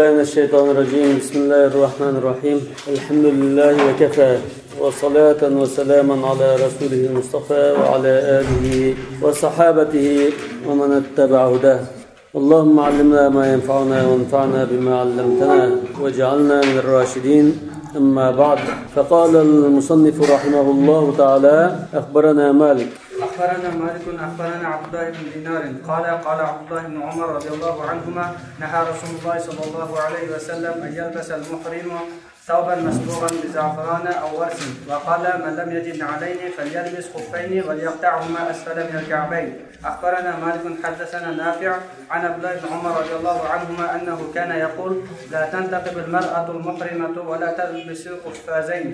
بالله من الشيطان الرجيم. بسم الله الرحمن الرحيم. الحمد لله وكفى وصلاة وسلاما على رسوله المصطفى وعلى آله وصحابته ومن اتبع هداه. اللهم علمنا ما ينفعنا وانفعنا بما علمتنا واجعلنا من الراشدين. أما بعد، فقال المصنف رحمه الله تعالى: أخبرنا مالك أخبرنا عبد الله بن دينار قال عبد الله بن عمر رضي الله عنهما: نهى رسول الله صلى الله عليه وسلم أن يلبس المحرم ثوبا مسبوغا بزعفران أو ورس، وقال: من لم يجد عليه فليلبس خفين وليقطعهما أسفل من الكعبين. أخبرنا مالك حدثنا نافع عن عبد الله بن عمر رضي الله عنهما أنه كان يقول: لا تنتقب المرأة المحرمة ولا تلبس القفازين.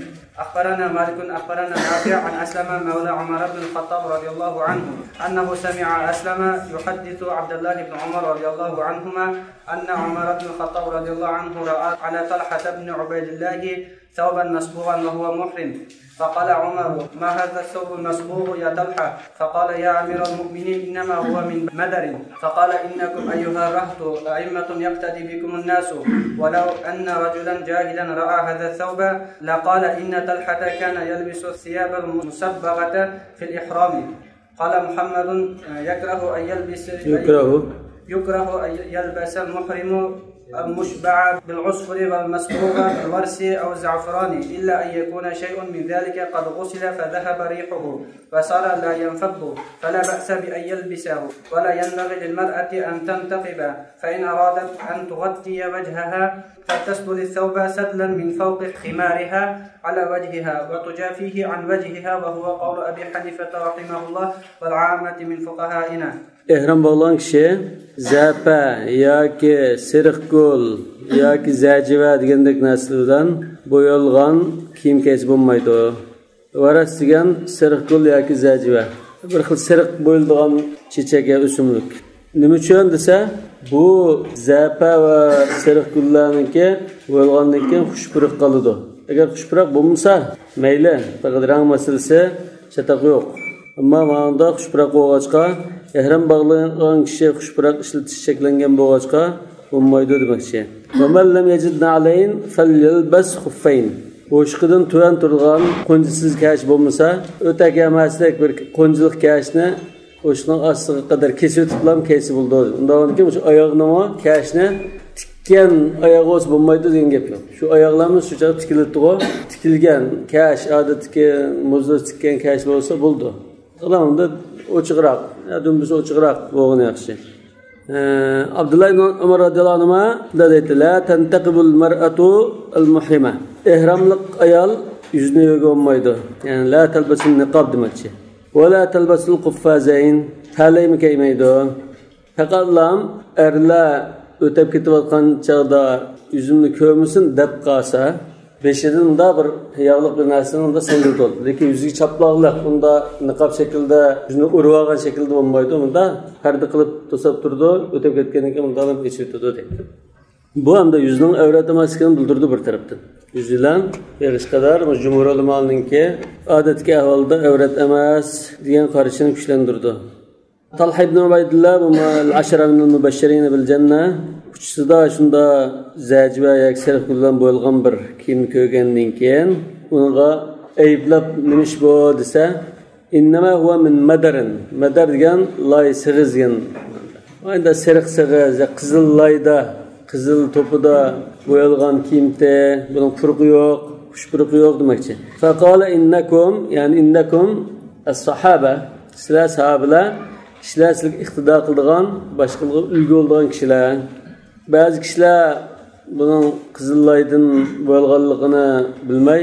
أخبرنا مالك أخبرنا نافع عن أسلم مولى عمر بن الخطاب رضي الله عنه أنه سمع أسلم يحدث عبد الله بن عمر رضي الله عنهما أن عمر بن الخطاب رضي الله عنه رأى على طلحة بن عبيد الله ثوبا مسبوغا وهو محرم، فقال عمر: ما هذا الثوب المسبوغ يا طلحة؟ فقال: يا أمير المؤمنين، إنما هو من مدر. فقال: إنكم أيها الرهط أئمة يقتدي بكم الناس، ولو أن رجلا جاهلا رأى هذا الثوب لقال إن طلحة كان يلبس الثياب المسبغة في الإحرام. قال محمد: يكره أن يلبس المحرم المشبع بالعصفر والمسبوغ بالورس أو الزعفران إلا أن يكون شيء من ذلك قد غسل فذهب ريحه وصار لا ينفض، فلا بأس بأن يلبسه. ولا ينبغي للمرأة أن تنتقب، فإن أرادت أن تغطي وجهها فلتسدل الثوب سدلا من فوق خمارها على وجهها وتجافيه عن وجهها، وهو قول أبي حنيفة رحمه الله والعامة من فقهائنا. ehrom bo'lgan kishi zapa yoki siriq qo'l yoki zajiva degandek narsalardan bo'yalgan kiyim kiyib bo'lmaydi. Varas degan siriq qo'l yoki zajiva bir xil siriq bo'yilgan chechaka o'simlik. Nima uchun desa, bu zapa va siriq qo'llarniki bo'yalgandan keyin xushpuruq qoladi. Agar xushpuruq bo'lmasa, mayli, faqat rang masalasi chataq yo'q. Ammo ma'noda xushpuruq bo'lg'achqa, ehram bog'lagan kishi xushpuruq ishlatish cheklangan bo'lg'achqa bo'lmaydi demoqchi. Va man lam yajidna alayn falyalbas khuffayn. O'shqidan tuvan turgan qo'njisiz kash bo'lmasa, o'tak emaslik bir qo'njilik kashni o'shning ostiga qadar kesib o'tiblam kaysi bo'ldi. Undan keyin o'sha oyoqni kashni tikkan oyoq o'z bo'lmaydi degan gap yo'q. Shu oyoqlarimiz shuncha tikilibdi-ku, tikilgan kash, odatdagi muzda tikkan kash bo'lsa bo'ldi. Ularda ochiqroq, dumbiz ochiqroq bo'lgan yaxshi. Abdullah ibn Umar radhiyallohu anhu dedi: "La tantaqibul mar'atu al-muhrima." Ihramlik ayol yuzini yo'ga olmaydi. Ya'ni la talbasun niqob demoqchi. Va la talbasul quffazayn, talaymi kiymaydi. Faqatlam erlar o'tib ketayotgan chaqda yuzimni ko'rmasin deb qolsa, beshidan da bir yog'liq bir narsani unda singil to'ldi. Lekin yuziga chaploqliq, unda niqob shaklda, yuzini urib olgan shaklda bo'lmaydi. Unda parda qilib to'sab turdi, o'tib ketgandan keyin unda ham ichib turdi dedi. Bu hamda yuzning avrat emasligini bildirdi bir tarafdan. Yuzidan berish qadar jumhur ulamolarningki odatga ahvolda avrat emas degan qarashini kuchlantirdi. Talha ibn Ubaydullah al-ashara min al-mubashirin bil janna kuchsida shunda zajiva yoki siriq bilan bo'lgan bir kiyim ko'rgandan keyin unga ayblab nima ish bu desa, innama huwa min madarin. Madar degan loy sig'izgan. Endi siriq sig'iz, qizil loyda, qizil to'pida bo'yalgan kiyimda buning puruqi yo'q, xushpuruqi yo'q demoqchi. Faqala innakum, ya'ni innakum as-sahaba, sizlar sahabalar kishilarlik iqtido qiladigan, boshqalarga ulgu bo'lgan kishilar. Ba'zi kishilar buning qizillaydan bo'lganligini bilmay,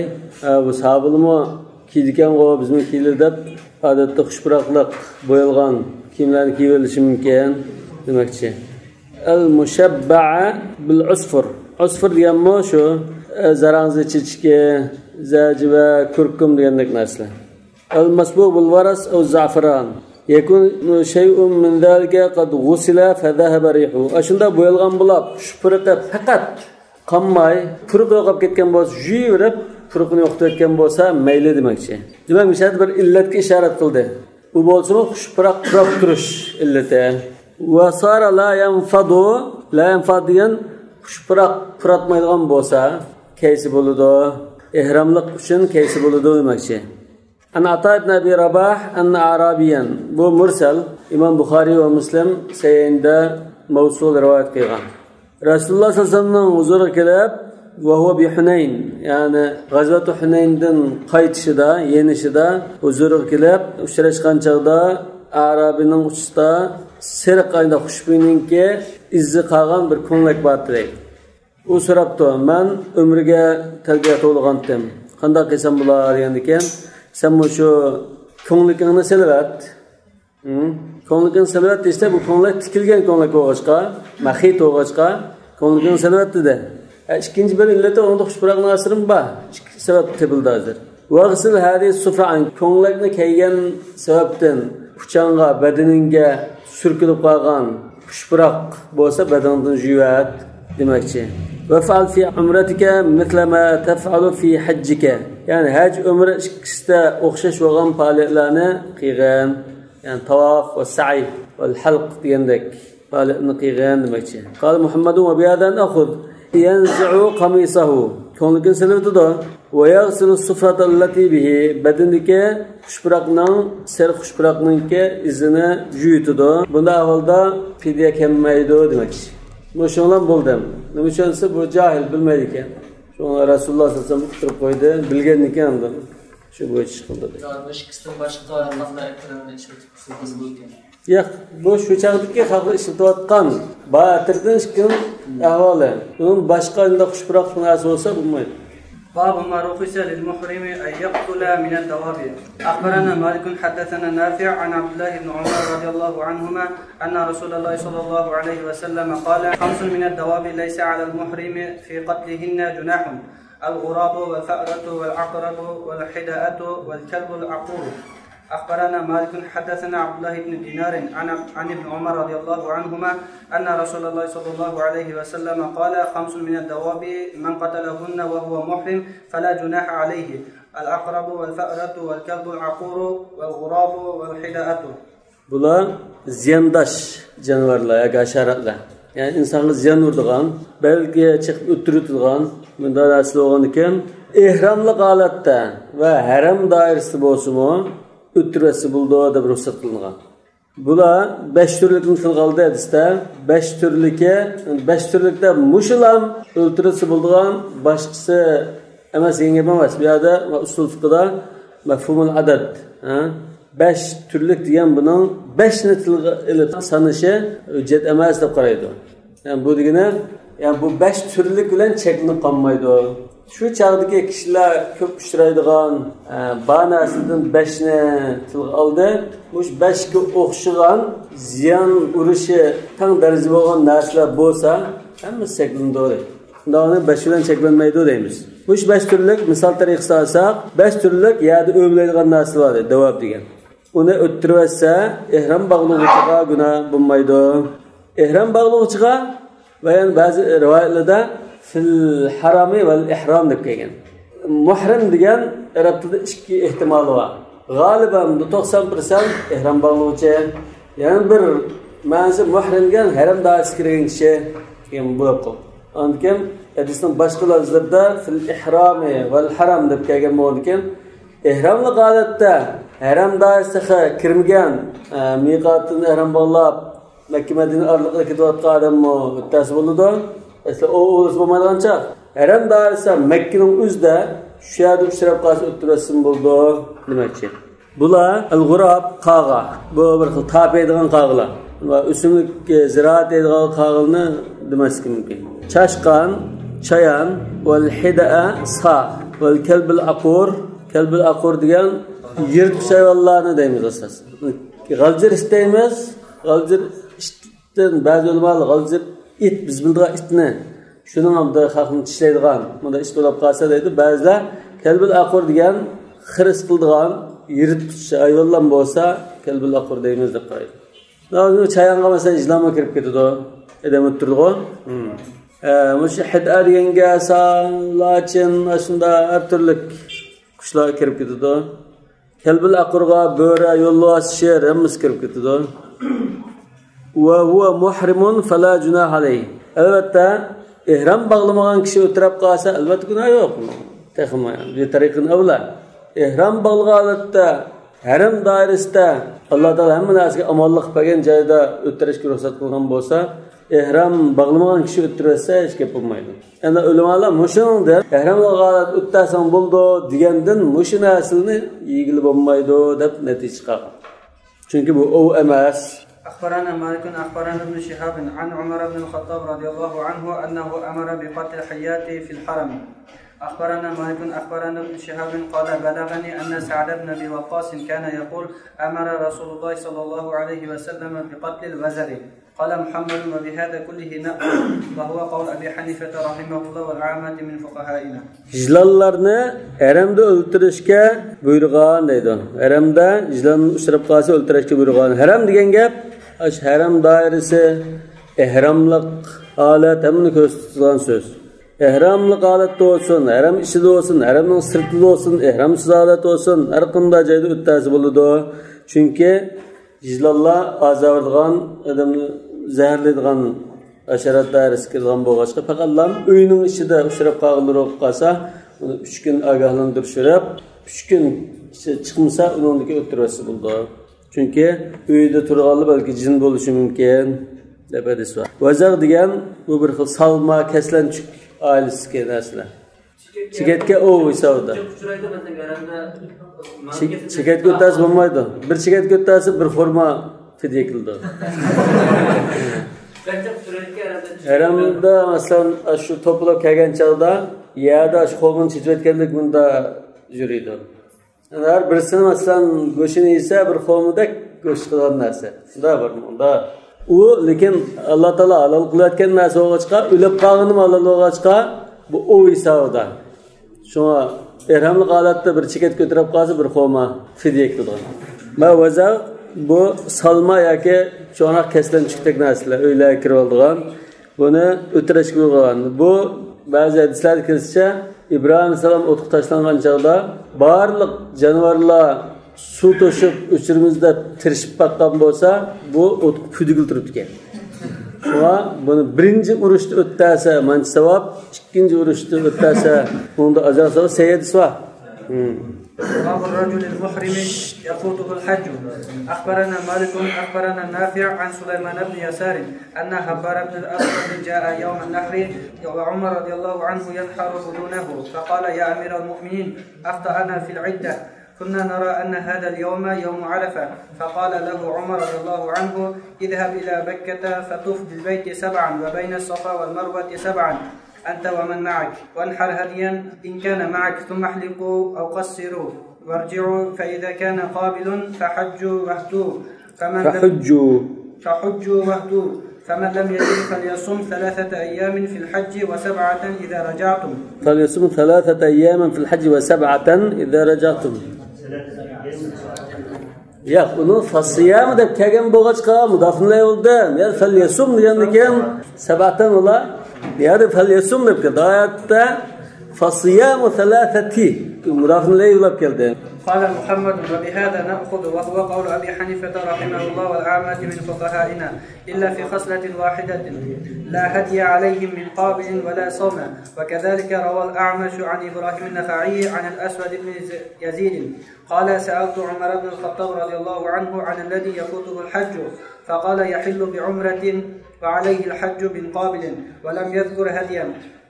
bu sahabalarmi kiydigan-ku bizning kiylar deb odatda xushpuruqlik bo'yalgan kiyimlarni kiyib olishi mumkin demoqchi. Al-mushabba'a bil usfur. Usfur deganmi shu zarang'zi chechki, zajiva, kurkum degandek narsalar. Al-masbuq bil waras aw za'faran. Yakun shay'un min zalika qad ghusila fa dhahaba rihu. Ashunda bo'yalgan bo'lib, xushpuruqi faqat qonmay, puruq yo'qib ketgan bo'lsa, yurib puruqni yo'qotayotgan bo'lsa, mayli demoqchi. Demak, mishad bir illatga ishorat qildi. U bo'lsa xushpuruq turib turish illati. Va sara la yanfadu, la yanfadiyan xushpuroq puratmaydigan bo'lsa, kaysi bo'ladi. Ihramlik uchun kaysi bo'ladi demoqchi. An Ata ibn Abi Rabah anna Arabiyan. Bu mursal Imom Buxoriy va Muslim sayinda mavsul rivoyat qilgan. Rasululloh sallallohu alayhi vasallamning huzuriga kelib, va huwa bi Hunayn, ya'ni G'azvat Hunayndan qaytishida, yenishida huzuriga kelib, uchrashgan chaqda Arabining uchida siriq ayda xushbo'yninki izzi qolgan bir ko'nglik bor edi. U so'rabdi, "Men umriga talbiya to'lgandim. Qanday qilsam bo'lar?" degan ekan. "Sen shu ko'nglikingni silvat. Ko'nglikingni silvat desa, bu ko'nglik tikilgan ko'nglik o'g'ishqa, mahit o'g'ishqa ko'nglikingni silvat dedi. İkinci bir illeti onda xushpuroq nasirim bor. Ikki sabab tepildi hozir. Vaqsil hadis sufra'an ko'nglikni kaygan sababdan puchanga, badaningga surkilib qolgan xushpuroq bo'lsa badandan juvat demoqchi. Va fa'al fi umratika mithla ma taf'alu fi hajjika. Ya'ni haj umri ikkisida o'xshash bo'lgan faoliyatlarni qilgan. Ya'ni tavof va sa'i va halq degandek faoliyatni qilgan demoqchi. Qala Muhammadun va biyadan akhud yanzi'u qamisahu. Ko'nglikni silibdi-da va yaghsilu sufrata allati bihi badaniga xushpuroqning ser xushpuroqningki izini yuyitdi. Bunda avvalda fidya kelmaydi demoqchi. Bu shundan bo'ldim. Nima uchunsa bu jahil bilmaydi ekan. Shunga Rasululloh sallallohu alayhi vasallam turib qo'ydi, bilgan ekan unda. Shu bo'yicha ish qildi. Yani ikkisidan boshqa qanday ekranni tushirib bo'lgan. Yo'q, bu shu chaqdagi xalq ishlatayotgan Batirdan ishkin ahvoli. Uning boshqa unda xushpuroq narsa bo'lsa bo'lmaydi. باب ما رخص للمحرم أن يقتل من الدواب. أخبرنا مالك حدثنا نافع عن عبد الله بن عمر رضي الله عنهما أن رسول الله صلى الله عليه وسلم قال: 5 من الدواب ليس على المحرم في قتلهن جناح: الغراب والفأرة والعقرب والحداءة والكلب العقور. أخبرنا مالك حدثنا عبد الله بن دينار عن ابن عمر رضي الله عنهما أن رسول الله صلى الله عليه وسلم قال: 5 من الدواب من قتلهن وهو محرم فلا جناح عليه: العقرب والفأرة والكلب العقور والغراب والحداءة. Bular ziyandaş canavarlar, haşeratlar. Yani insonga ziyon uradigan, belki chiqib o'tiradigan, bunda asli bo'lgan ekan, ihramli holatda va haram doirasida bo'lsa-mu o'tirasi bo'ldi deb ruxsat qilingan. Bular 5 turlikni qilganda hadisda 5 turlikda mushulam o'tirasi bo'lgan, boshqasi emas, yengib emas. Bu yerda usul fiqhda mafhumul adad, 5 turlik degan buning 5 ni tilga ilib sanishi hujjat emas deb qaraydi. Yani bu degani, yani bu 5 turlik bilan cheklanib qolmaydi. Shu chaqdagi kishilar ko'p uchraydigan banasidan 5 ni tilga oldi. Bu 5 ga o'xshagan ziyon urishi tang darajada bo'lgan narsalar bo'lsa, hammasi cheklandi. Undani 5 bilan cheklanmaydi deymiz. Bu 5 turlik misol tariqasida olsak, 5 turlik yerda o'mlaydigan narsalar bor, davob degan. Uni o'ttirsa, ihrom bog'lovchiga gunoh bo'lmaydi. Ihrom bog'lovchiga va yana ba'zi rivoyatlarda fil harami val ihrom deb kelgan. Muhrim degan arab tilida ikki ehtimoli bor. G'oliban 90% ihrom bog'lovchi, yana bir ma'nosi muhrim degan haram doirasiga kirgan kishi degan bo'lib qoldi. Ondan hadisning boshqa lafzlarda fil ihrami val haram deb kelgan bo'lgan. Ihramli holatda haram doirasiga kirmagan, miqotini ihrom bog'lab Makka Madina oraliqda ketayotgan odammi o'ttasi bo'ladi. Asli o'g'lis bo'lmagancha haram doirasi Makkaning o'zida shu yerda uchrab qolsa o'tirasin bo'ldi demoqchi. Bular al-g'urab qag'a. Bu bir xil tapaydigan qag'lar va o'simlik ziroat edigan qag'ilni demaslik mumkin. Chashqan, chayan, val hidaa, sa, val kalbul aqur. Kalbul aqur degan yirtqich hayvonlarni deymiz asosan. G'aljir istaymiz. G'aljir itdan ba'zi ulamolar g'aljir it biz bildigan itni shuning hamda xalqni tishlaydigan, bunda ish to'lab qolsa deydi. Ba'zilar kalbul aqur degan xiris qildigan yirtqich hayvonlar bo'lsa kalbul aqur deymiz deb qaraydi. Nima chayonga masalan ijloma kirib ketadi. Edam o'tirdi-ku. Mush hid'a deganga lachin shunda har turli qushlar kirib ketadi. Kalbul aqurga bo'ri, yo'lbars, sher hammasi kirib ketadi. Va huwa muhrimun fala junah alayhi. Albatta ihrom bağlamagan kishi o'tirib qolsa albatta gunoh yo'q. Texma, bu tariqin avla. Ihrom bağlagan holatda haram doirasida Alloh taolo hamma narsaga omonlik bergan joyda o'tirishga ruxsat qilgan bo'lsa, ihrom bağlamagan kishi o'tirsa hech gap bo'lmaydi. Endi ulamolar mushunda ihrom holat o'ttasang bo'ldi degandan mush narsani yegilib bo'lmaydi deb natija chiqargan. Chunki bu o emas. أخبرنا مالك أخبرنا ابن شهاب عن عمر بن الخطاب رضي الله عنه أنه أمر بقتل الحيات في الحرم. أخبرنا مالك أخبرنا ابن شهاب قال بلغني أن سعد بن أبي وقاص كان يقول أمر رسول الله صلى الله عليه وسلم بقتل الوزر. قال محمد وبهذا كله نأخذ وهو قول أبي حنيفة رحمه الله والعامة من فقهائنا. Jilonlarni haramda o'ltirishga buyurgan deydi. Haramda jilonni ushlab qolsa o'ltirishga buyurgan. Haram degan gap haram doirasi, ihromlik holat hamni ko'rsatgan so'z. Ihromlik holatda bo'lsin, haram ishida bo'lsin, haramning sirtida bo'lsin, ihromsiz holat bo'lsin, har qanday joyda o'tkazib bo'ladi. Chunki jilonlar azordigan odamni zaharlaydigan asharat doirasiga kirgan bo'lg'achqa faqat uyning ichida ushlab qolsa, uni 3 kun ogohlantirishib, 3 kun chiqmasa uningga o'tirasi bo'ldi. Chunki uyda turganlar balki jin bo'lishi mumkin deb hadis bor. Vazar degan bu bir xil salma kaslanchuk oilasiga narsalar. Chigitga hisobda. Chigitga o'tasi bo'lmaydi. Bir chigitga o'tasi bir xurmo fidya qildi. Haramda masalan shu to'plab kelgan chog'da yerda shu qo'lni chechayotgandek bunda yuriydi. Har birisini masalan go'shini yesa bir qo'midek go'sht qilgan narsa. Shunda bir unda u lekin Alloh taolo halol qilayotgan narsa bo'lg'achqa, o'lib qolgani halol bo'lg'achqa bu hisobda. Shunga ihromli holatda bir chikat ko'tarib qolsa bir qo'ma fidya qilgan. Ma vaza bu salma yoki cho'naq kaslanchukdek narsalar uylarga kirib olgan. Buni o'tirishga qo'ygan. Bu ba'zi hadislarda kelsa İbrahim Aleyhisselam o'tib tashlangan chog'da barliq jonivorlar suv to'shib o'chirimizda tirishib baqqan bo'lsa, bu o'tib pudigil turibdi ekan. Shunga buni birinchi urushda o'tdasa manchi savob, ikkinchi urushda o'tdasa unda ajr savob sayyidisi bor. باب الرجل المحرم يفوته الحج. أخبرنا مالك أخبرنا نافع عن سليمان بن يسار أن حبار بن الأسود جاء يوم النحر وعمر رضي الله عنه ينحر بدونه فقال يا أمير المؤمنين أخطأنا في العدة كنا نرى أن هذا اليوم يوم عرفة. فقال له عمر رضي الله عنه اذهب إلى مكة فطف بالبيت 7 وبين الصفا والمروة 7 أنت ومن معك وانحر هديا إن كان معك ثم احلقوا أو قصروا وارجعوا فإذا كان قابل فحجوا واهدوا فحجوا واهدوا فمن لم يجد فليصم 3 أيام في الحج و7 إذا رجعتم. فليصم 3 أيام في الحج و7 إذا رجعتم. Ya bunu fasiyam deb kelgan bo'lg'achqa mudofnilay bo'ldi. Ya falyasum degandan keyin sabatan ola yani falyasum deb keldi. Oyatda fasiyam 3 mudofnilay bo'lib keldi. قال محمد وبهذا نأخذ وهو قول أبي حنيفة رحمه الله والعامة من فقهائنا إلا في خصلة واحدة لا هدي عليهم من قابل ولا صوم. وكذلك روى الأعمش عن إبراهيم النخعي عن الأسود بن يزيد قال سألت عمر بن الخطاب رضي الله عنه عن الذي يفوته الحج فقال يحل بعمرة وعليه الحج من قابل ولم يذكر هديا.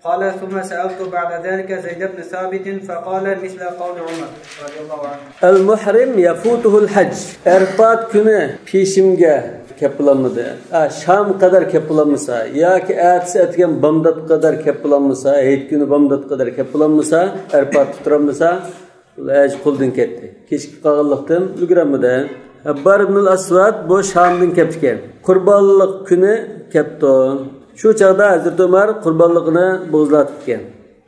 قال ثم سألت بعد ذلك زيد بن ثابت فقال مثل قول عمر رضي الله عنه. المحرم يفوته الحج. Erfat günü peşimge kepilanmadı. Şam kadar kepilanmasa, ya ki ertesi etken Bamdat kadar kepilanmasa, Eid günü Bamdat kadar kepilanmasa, Erfat tuturamasa, ej kuldun ketti. Keşke kağıllıktın, ulguramadı. Habbar ibn al-Aswad bu Şam'dan keptiken. Kurbanlık günü kepti. Şu çağda Hazreti Ömer kurbanlığını bozlatırken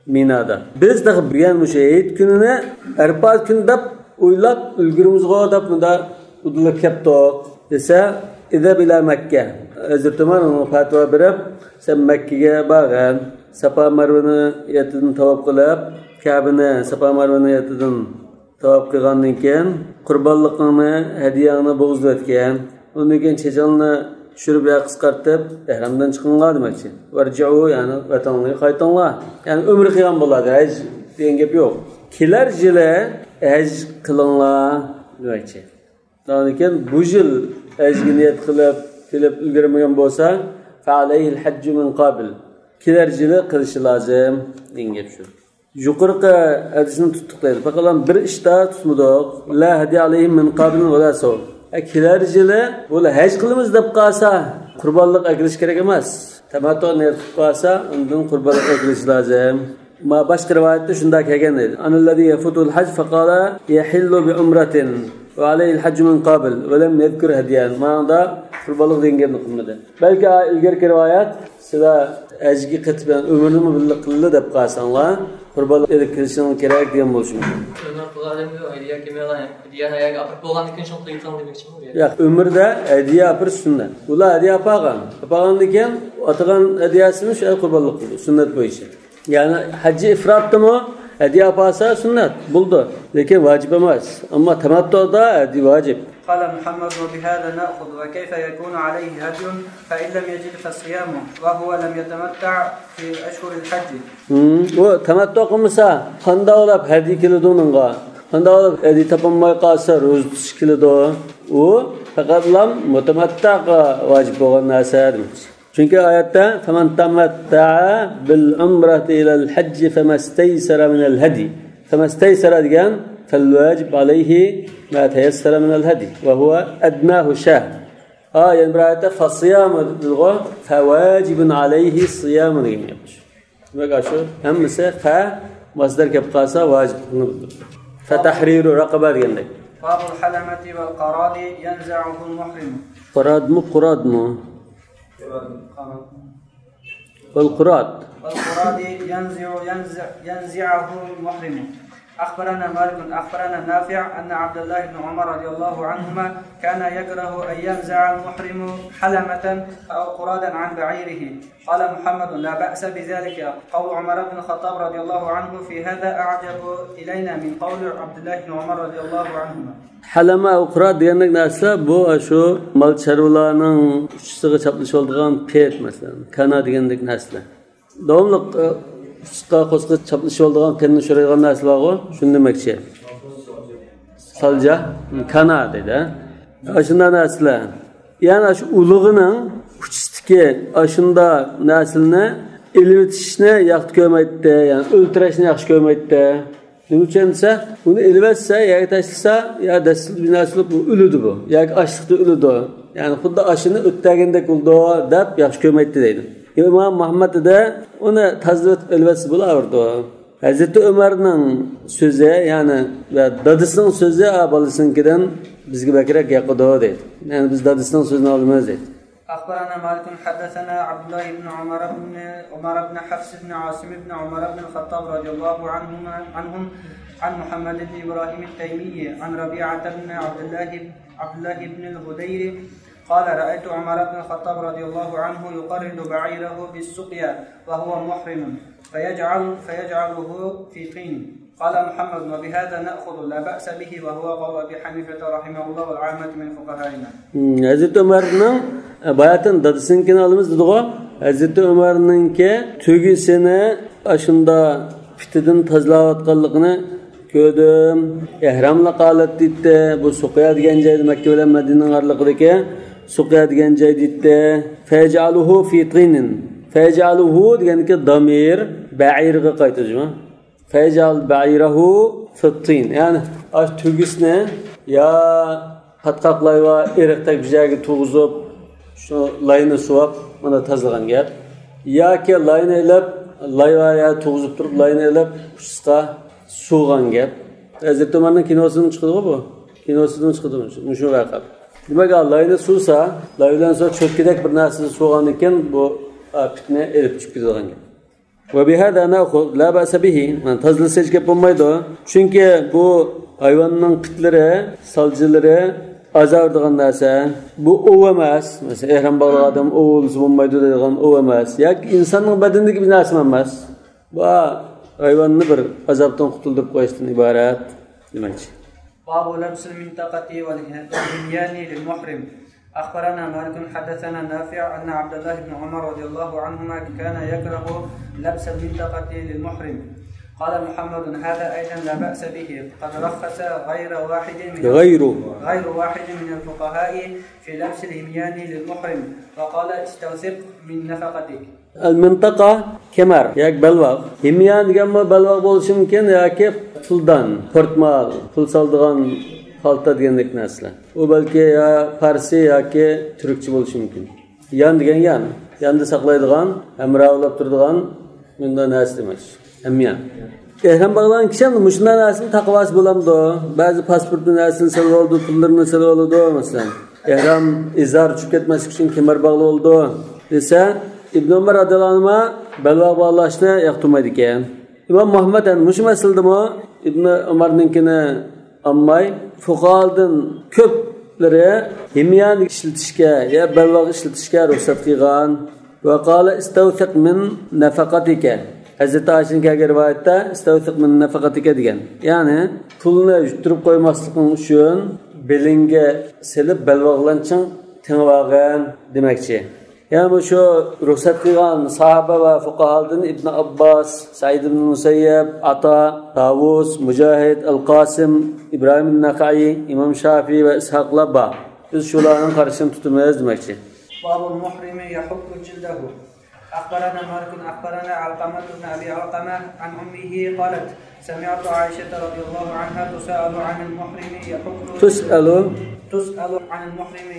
Mina'da. Biz de bilgen bu Eid gününe Erfat günü de uylap ülgürümüz qo'yib bunda udulib keptoq desa idab ila Makka. Hazreti Ömer ona fatvo berib, sen Makkaga borgan, Safa Marvani yetidan tavob qilib, Ka'bani Safa Marvani yetidan tavob qilgandan keyin qurbonliqni, hadiyani bo'g'izlatgan. Undan keyin chechanni tushirib ya qisqartib ihramdan chiqinglar demoqchi. Varji'u ya'ni vatanga qaytinglar. Ya'ni umr qilgan bo'ladi. Haj degan gap yo'q. Kelar yili haj qilinglar demoqchi. Lekin bu yil hajga niyat qilib kelib ulgurmagan bo'lsa, fa'alayhil hajju min qabl. Kelar yili qilishi lozim degan gap shu. Yuqorqi hadisni tutdik deydi. Faqat bir ishda tutmadik. La hadi alayhim min qabl va la saw. Kelar yili bo'la haj qilamiz deb qolsa, qurbonlik qilish kerak emas. Tamattu niyat qilsa, undan qurbonlik qilish lozim. Ma boshqa rivoyatda shunday kelgan edi. Analladhi yafutul hajj faqala yahillu bi umratin va alayhi al-hajj min qabl va lam yadhkur hadiyan. Ma'noda qurbonlik degan qilmadi. Balki ilgarki rivoyat sizlar hajga qatban umrni birga qildi deb qolsanglar, qurbonlik qilishing kerak degan bo'lishi mumkin. Umr qilganimda hadiya kelmagan, hadiya hayaga apar bo'lgandan keyin shunday qilgan demoqchimi? Yo'q, umrda hadiya apar sunnat. Ular hadiya apagandan keyin atagan hadiyasini shu qurbonlik qildi, sunnat bo'yicha. Yani hacı ifrattımı hediye yaparsa sünnet buldu. Lekin vacip emas. Ama temattuda hedi vacip. قال محمد وبهذا نأخذ وكيف يكون عليه هدي فإن لم يجد فصيامه وهو لم يتمتع في أشهر الحج. O temattu kılmasa kanda olap hedi kilidi onunla. Kanda olap hedi tapanmay kalsa roz tutuş kilidi o. Fakat lam mutemattu vacip olan nasa demiş. Çünkü ayette فَمَنْ تَمَتَّعَ بِالْعُمْرَةِ إِلَى الْحَجِّ فَمَا اسْتَيْسَرَ مِنَ الْهَدِيِ فَمَا اسْتَيْسَرَ diyen فَالْوَاجِبْ عَلَيْهِ مَا تَيَسَّرَ مِنَ الْهَدِيِ وَهُوَ أَدْنَاهُ شَهْرٌ. Yani bir ayette فَصِيَامُ فَوَاجِبٌ عَلَيْهِ صِيَامٌ diyen yapmış. Demek şu hemmisi fe masdar kapkasa vacip. فَتَحْرِيرُ رَقَبَ diyendik. باب الحلمة والقراد ينزعه المحرم. Qurad mı Qurad mı? والقراد ينزعه المحرم. أخبرنا مالك أخبرنا نافع أن عبد الله بن عمر رضي الله عنهما كان يكره أن ينزع المحرم حلمة أو قرادا عن بعيره. قال محمد لا بأس بذلك. قول عمر بن الخطاب رضي الله عنه في هذا أعجب إلينا من قول عبد الله بن عمر رضي الله عنهما. Halama uqrat deganlik narsa bu shu mol chorvalarning uchiga chaplashib olgan pet masalan, kana degandek narsalar. Davomli uchiga qo'sqa chaplashib olgan penni sho'raydigan narsalar-ku, shuni demoqchi. Salja, kana dedi. Shunday narsalar. Ya'ni shu ulug'ining uchistiki shunda narsalni elitishni yaxshi ko'rmaydi, ya'ni o'ltirishni yaxshi ko'rmaydi. Nima uchun desa, uni elvatsa, yoki tashlasa, ya dastil binasida bu o'ludi bu, yoki ochliqda o'ludi. Ya'ni xuddi oshini o'tdagandek bo'ldi deb yaxshi ko'rmaydi deydi. Imom Muhammad da uni tazdiq elvatsa bo'lardi. Hazrat Umarning so'zi, ya'ni va dadisining so'zi bolasininkidan bizga bakrak yoqdi deydi. Ya'ni biz dadisining so'zini olmaymiz deydi. أخبرنا مالك حدثنا عبد الله بن عمر بن حفص بن عاصم بن عمر بن الخطاب رضي الله عنهم عن محمد بن إبراهيم التيمي عن ربيعة بن عبد الله بن الهدير قال رأيت عمر بن الخطاب رضي الله عنه يقرد بعيره بالسقيا وهو محرم فيجعله في طين. قال محمد وبهذا نأخذ لا بأس به وهو قول أبي حنيفة رحمه الله والعامة من فقهائنا. Hazreti Ömer'nin bayatın dadısınkini alımız dedi o. Hazreti Ömer'ninki tügüsünü aşında pitidin tazlavatkallıkını gördüm. Ehramla qalat deydi. Bu Suqya degan joyda Makka bilan Madinaning aralığındaki Suqya degan joy deydi. Fayjaluhu fi tinin. Fayjaluhu deganki damir ba'irga qaytadi. Fayjal ba'irahu fi tin. Yani aş tügüsünü ya patqaqlayva eriqdek bir joyga tug'izib şu layını suvab mana tazlagan gap. Yoki layını elib layvaya tug'izib turib layını elib uchiga suvgan gap. Hazrat Umarning kinosidan chiqdi bu. Kinosidan chiqdi shu voqea. Demak, layını suvsa, laydan so'ng cho'tkidek bir narsani suvgan ekan, bu pitni erib chiqib ketadigan gap. Ve bihada na'khud la ba'sa bihi. Man tazlasa hech gap bo'lmaydi. Chunki bu hayvonning pitlari, saljilari azardigan narsa. Bu ov emas. Mesela ehram bog'lagan odam ovulsa bo'lmaydi degan ov emas. Yoki insonning badanidagi bir narsa emas. Bu hayvonni bir azobdan qutuldirib qo'yishdan iborat demoqchi. باب لبس المنطقة والهنيان للمحرم. أخبرنا مالك حدثنا نافع أن عبد الله بن عمر رضي الله عنهما كان يكره لبس المنطقة للمحرم. قال محمد هذا أيضا لا بأس به، قد رخص غير واحد من الفقهاء في لبس الهميان للمحرم، وقال استوثق من نفقتك. المنطقة كمر ياك بلواق هميان دېگەنمۇ بلواق بولۇشى مۇمكىن yoki puldan portmal pul soldigan xalta degandek narsalar. U balki ya farsi yoki turkcha bo'lishi mumkin. Yan degan yanda saqlaydigan, amravlab turadigan bunday narsa demak. Hamyan. Ehram bağlayan kişi ham mushunday narsani taqvasi bo'lamdi. Ba'zi pasportni narsani salib oldi, pullarni salib oldi masalan. Ehram izar tushib ketmaslik uchun kemar bog'lab oldi desa, İbn Umar radhiyallohu anhu balvoq bog'lashni yoqtirmaydi ekan. İmam Muhammad ham mushu masaladami Ibn Umarninkini ammay fuqahaldan ko'plari himyan ishlatishga ya balvoq ishlatishga ruxsat qilgan. Va qala istawthiq min nafaqatika. Hazreti Ayşe'nin kelgan rivoyatda istawthiq min nafaqatika degan. Ya'ni pulni yuttirib qo'ymaslikning uchun belingga silib balvoqlanching tingvagan demakchi. Yani şu ruhsat qilgan sahaba va fuqahaldan İbn Abbas, Said ibn Musayyab, Ata, Tavus, Mujahid, Al-Qasim, İbrahim an-Nakhai, İmam Şafii ve İshaqlar bor. Biz shularning qarashini tutamiz demakchi. Babul muhrimi yahukku jildahu. أخبرنا مالك أخبرنا علقمة بن أبي علقمة عن أمه قالت سمعت عائشة رضي الله عنها تسأل عن المحرم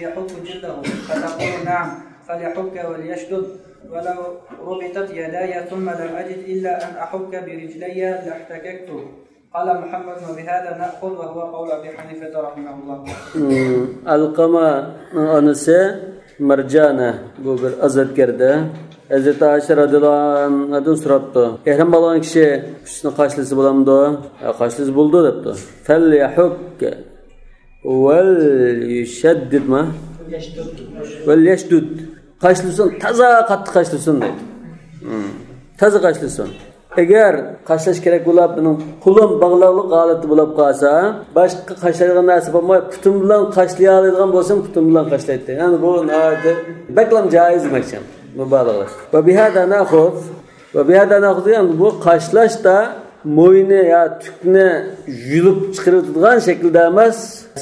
يحك جلده فتقول نعم فليحك وليشدد ولو ربطت يداي ثم لم أجد إلا أن أحك برجلي لاحتككت. قال محمد وبهذا نأخذ وهو قول أبي حنيفة رحمه الله. علقمة أنسى مرجانة بوبر أزد كرده. Hazreti Ayşe radhiyallohu anhadan so'rabdi. Ehram bo'lgan kishi kuchni qashlisi bo'lamdi? Qashlisi bo'ldi debdi. Fal yahuk wal yashaddid ma? Wal yashdud. Qashlisin, toza qattiq qashlisin deydi. Toza qashlisin. Agar qashlash kerak bo'lib, buning qo'lim bog'liqlik holati bo'lib qolsa, boshqa qashlaydigan narsa bo'lmay, putum bilan qashlay oladigan bo'lsa, putum bilan qashlaydi. Ya'ni bu baklam joiz demakchi. Mübalağalar. Ve bihada na'khuz yani bu qashlash da mo'yni ya tukni yulib chiqaradigan shaklda emas,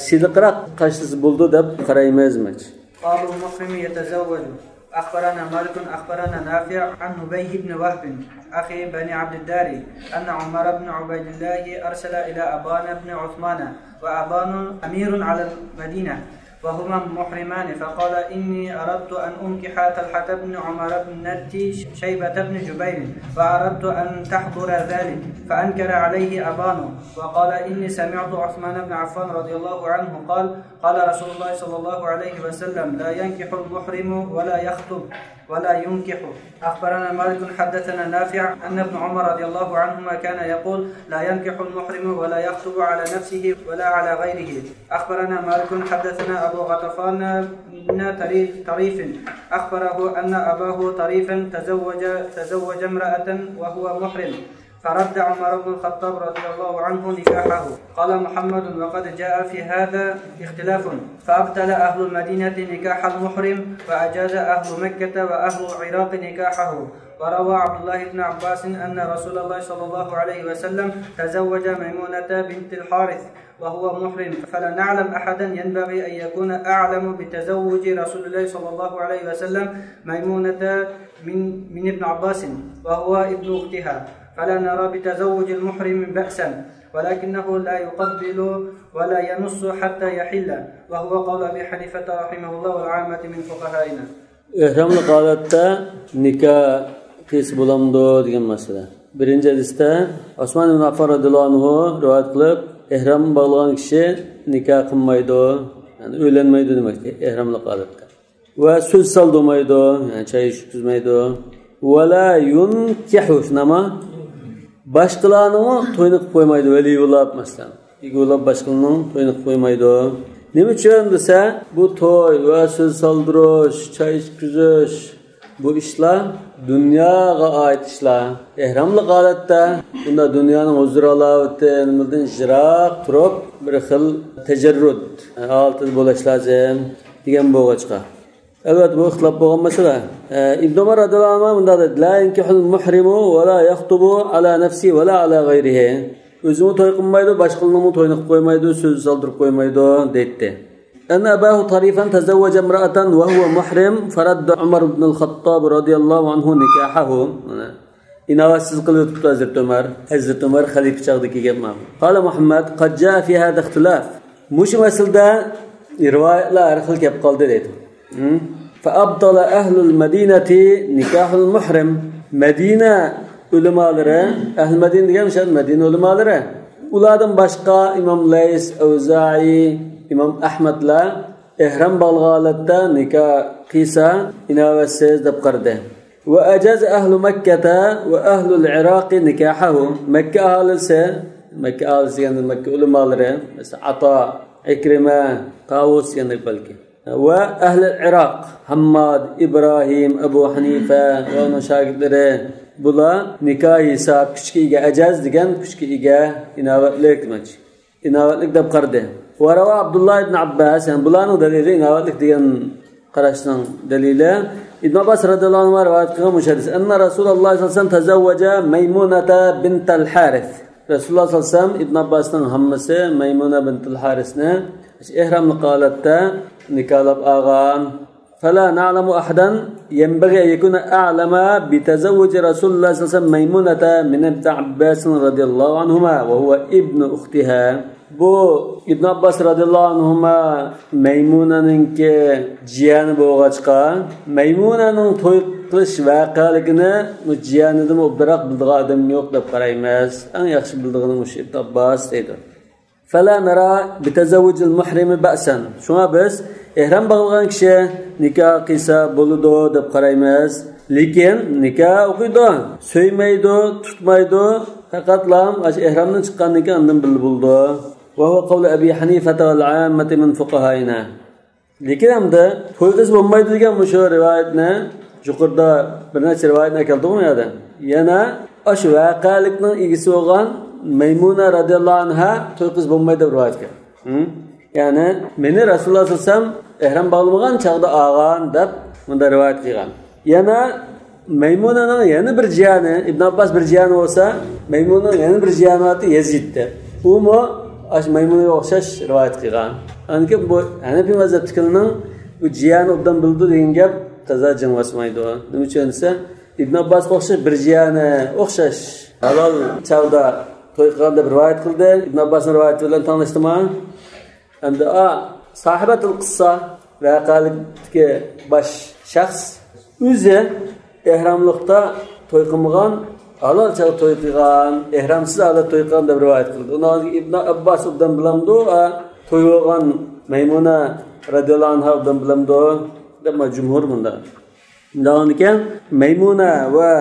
siliqroq qashlasi bo'ldi deb qaraymiz demakchi. Babul muhrimi yatazawwaju. أخبرنا مالك أخبرنا نافع عن نبي بن وهب أخي بني عبد الدار أن عمر بن عبيد الله أرسل إلى أبان بن عثمان وأبان أمير على المدينة وهما محرمان، فقال إني أردت أن أنكح طلحة بن عمر بن شيبة بن جبير فأردت أن تحضر ذلك، فأنكر عليه أبان وقال إني سمعت عثمان بن عفان رضي الله عنه قال رسول الله صلى الله عليه وسلم لا ينكح المحرم ولا يخطب ولا ينكح. أخبرنا مالك حدثنا نافع أن ابن عمر رضي الله عنهما كان يقول لا ينكح المحرم ولا يخطب على نفسه ولا على غيره. أخبرنا مالك حدثنا أبو غطفان بن طريف أخبره أن أباه طريفا تزوج امرأة وهو محرم، فرد عمر بن الخطاب رضي الله عنه نكاحه. قال محمد وقد جاء في هذا اختلاف، فأبطل أهل المدينة نكاح المحرم وأجاز أهل مكة وأهل العراق نكاحه. وروى عبد الله بن عباس أن رسول الله صلى الله عليه وسلم تزوج ميمونة بنت الحارث وهو محرم، فلا نعلم أحدا ينبغي أن يكون أعلم بتزوج رسول الله صلى الله عليه وسلم ميمونة من ابن عباس وهو ابن أختها، فلا نرى بتزوج المحرم بأسا، ولكنه لا يقبل ولا ينص حتى يحل، وهو قول أبي حنيفة رحمه الله والعامة من فقهائنا. إحرامli holatda nikah qis bo'lamdi degan masala. Birinchi hadisda Osmon ibn Affon radhiyallohu anhu rivoyat qilib, ihrom bog'lagan kishi nikah qilmaydi, ya'ni uylanmaydi demakdir ihramli holatda. Va so'z soldirmaydi, ya'ni chay ichmaydi. Va la yunkihu nima? Boshqalarning to'yini qilib qo'ymaydi, valiyulab masalan. Igulab boshqalarning to'yini qilib qo'ymaydi. Nima uchun desa, bu to'y va so'z soldirish, chay ichish bu ishlar dunyoga oid ishlar. Ihramli holatda bunda dunyoning huzur alovatidan jiroq turib, bir xil tajarrud holati bo'lish lozim. degan bo'lg'achqa. Albatta bu ixtilof bo'lgan masala. Ibn Umar radhiyallohu anhu bunda dedi: "La yankihul muhrimu va la yaxtubu ala nafsi va la ala g'ayrihi." O'zini to'y qilmaydi, boshqalarning to'yini qilib qo'ymaydi, so'z soldirib qo'ymaydi dedi. أن أباه طريفا تزوج امرأة وهو محرم فرد عمر بن الخطاب رضي الله عنه نكاحه. إنواسز قلت حضرت عمر خليفة شغدك جمع. قال محمد قد جاء في هذا اختلاف. مش مثل ده رواية لا أرخل كيف قال ده. فأبطل أهل المدينة نكاح المحرم. مدينة علماء أهل المدينة مش مدينة علماء ulardan boshqa imom Lays, Avza'i, imom Ahmadlar ihrom bo'lganlarda nikoh qilsa inovatsiz deb qardi. Va ajaz ahli Makkah va ahli al-Iroq nikahahu. Makka aholisi yani Makka ulamolari, masalan Ato, Ikrima, Qawus yani balki. Va ahli al-Iroq, Hammad, Ibrohim, Abu Hanifa va uning shogirdlari bular nikoh hisob kuchga ajaz degan kuchga ega inovatlik deb qardi. Va rawa Abdullah ibn Abbas, yani bularning dalili inovatlik degan qarashning dalili Ibn Abbas radhiyallohu anhu rivoyat qilgan mushadis anna Rasululloh sallallohu alayhi vasallam tazawwaja Maymunata bint al-Harith. Rasululloh sallallohu alayhi vasallam Ibn Abbasning hammasi Maymuna bint al-Harithni ihramli holatda nikohlab olgan. فلا نعلم أحدا ينبغي أن يكون أعلم بتزوج رسول الله صلى الله عليه وسلم ميمونة من ابن عباس رضي الله عنهما وهو ابن أختها. Bu Ibn Abbas radhiyallohu anhuma Maymunaning jiyani bo'lg'achqa Maymunaning to'y qilish voqeligini jiyanidan obroq bildigan odam yo'q deb qaraymiz. Eng yaxshi bildig'ini mush Ibn Abbas deydi. فلا نرى بتزوج المحرم بأسا. Shuna biz ihrom bo'lgan kishi nikoh qilsa bo'ladi deb qaraymiz. Lekin nikoh o'qiydi, so'ymaydi, tutmaydi, faqatlam ihromdan chiqqandan keyin undan bilib bo'ldi. Va huwa qawl Abi Hanifa va al-ammati min fuqahaina. Lekin hamda to'y qiz bo'lmaydi degan shu rivoyatni yuqorida bir necha rivoyatni keltirdim yerda. Yana o'sha voqelikning egisi bo'lgan Maymuna radhiyallohu anha to'y qiz bo'lmaydi deb rivoyat qilgan. Ya'ni meni Rasululloh sallallohu alayhi vasallam ihrom bo'lmagan chaqda olgan deb bunda rivoyat qilgan. Yana Maymunaning yana bir jiyani Ibn Abbas bir jiyani bo'lsa, Maymunaning yana bir jiyani Yaziddir. U mo ash Maymunaga o'xshash rivoyat qilgan. Anki bu Hanafi mazhabtikining u jiyani obdan bildi degan gap taza jing'asmaydi. Nima uchun desa, Ibn Abbas o'xshash bir jiyani o'xshash halol chaqda to'y qilgan deb rivoyat qildi. Ibn Abbasning rivoyati bilan tanishdimi? Endi sahibatul qissa voqelikdagi bosh shaxs o'zi ihromlikda to'y qilmagan, halol chaqda to'y qilgan, ihromsiz halol to'y qilgan deb rivoyat qildi. Undan Ibn Abbas obdan bilamdi, to'y bo'lgan Maymuna radhiyallohu anha obdan bilamdi deb jumhur bunda. Undan keyin Maymuna va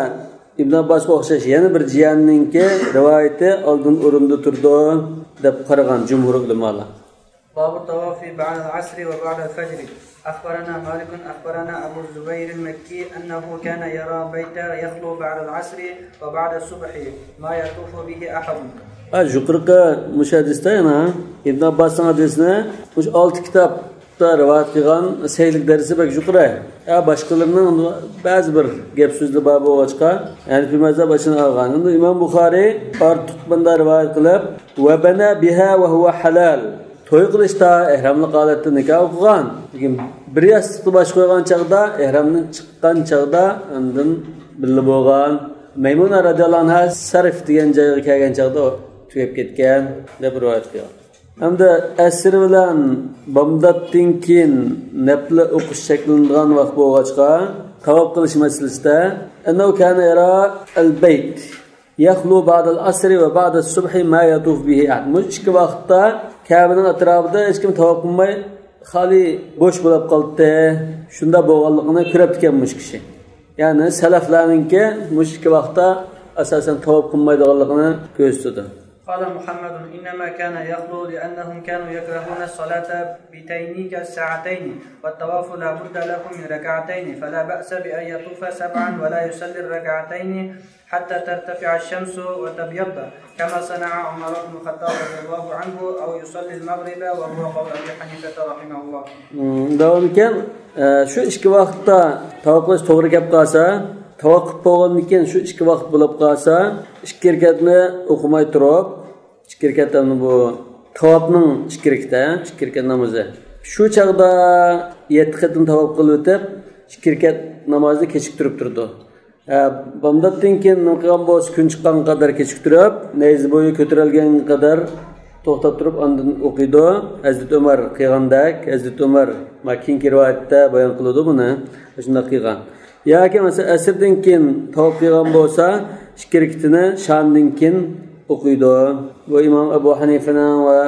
Ibn Abbasga o'xshash yana bir jiyanninki rivoyati oldin o'rinda turdi deb qaragan jumhur ulamolar. باب الطواف بعد العصر وبعد الفجر. أخبرنا مالك أخبرنا أبو الزبير المكي أنه كان يرى بيتا يخلو بعد العصر وبعد الصبح ما يطوف به أحد. Yuqorqi mushadisda yana Ibn Abbasning hadisini uch 6 kitobda rivoyat qilgan saylik darsi bak yuqori. Boshqalarning ba'zi bir gap so'zli bobi ochqa, ya'ni fi mazhab achini olgan. Unda Imom Buxoriy ortiq bunda rivoyat qilib, "Va bana biha va huwa halal." To'y qilishda ihromli holatda nikoh o'qigan. Lekin bir yastiqni bosh qo'ygan chaqda, ihromdan chiqqan chaqda undan bilib bo'lgan. Maymuna radhiyallohu anha Sarf degan joyga kelgan chaqda tugab ketgan deb rivoyat qilgan. Hamda asr bilan bomdatdan keyin nafli o'qish shaklindan vaqt bo'lg'achqa tavob qilish masalasida annahu kana yara al-bayt yakhlu ba'da al-asr va ba'da as-subh ma yatuf bihi ahad. Mushkil vaqtda Kabe'ning atrofida hech kim tavob qilmay, xoli bo'sh bo'lib qoldi. Shunda bo'lganligini ko'rib ketgan kishi. Ya'ni salaflarningki mushkil vaqtda asosan tavob qilmaydiganligini ko'rsatdi. قال محمد إنما كان يخلو لأنهم كانوا يكرهون الصلاة بتينيك الساعتين والطواف لا بد له من ركعتين فلا بأس بأن يطوف 7 ولا يصلي الركعتين حتى ترتفع الشمس وتبيض كما صنع عمر بن الخطاب رضي الله عنه أو يصلي المغرب وهو قول أبي حنيفة رحمه الله. Devam ekan, şu ikki vaqtda tavof qilish to'g'ri gap qolsa, tavof qilib bo'lgandan keyin shu ikki vaqt bo'lib qolsa, ikki rakatni o'qimay turib, ikki rakatni bu tavofning ikki rakat namozi. Shu chaqda 7 qatim tavof qilib o'tib, ikki rakat namozni kechiktirib turdi. Bundan keyin nima qilgan bo'lsa, kun chiqqan qadar kechiktirib, nayz bo'yi ko'tarilgan qadar to'xtab turib ondan o'qiydi. Hazrat Umar qilgandek, Hazrat Umar makinki rivoyatda bayon qiladi buni. Shunday qilgan. Yoki masalan asrdan keyin tavof qilgan bo'lsa, ikki rakatini shamdan keyin o'qiydi. Bu Imom Abu Hanifaning va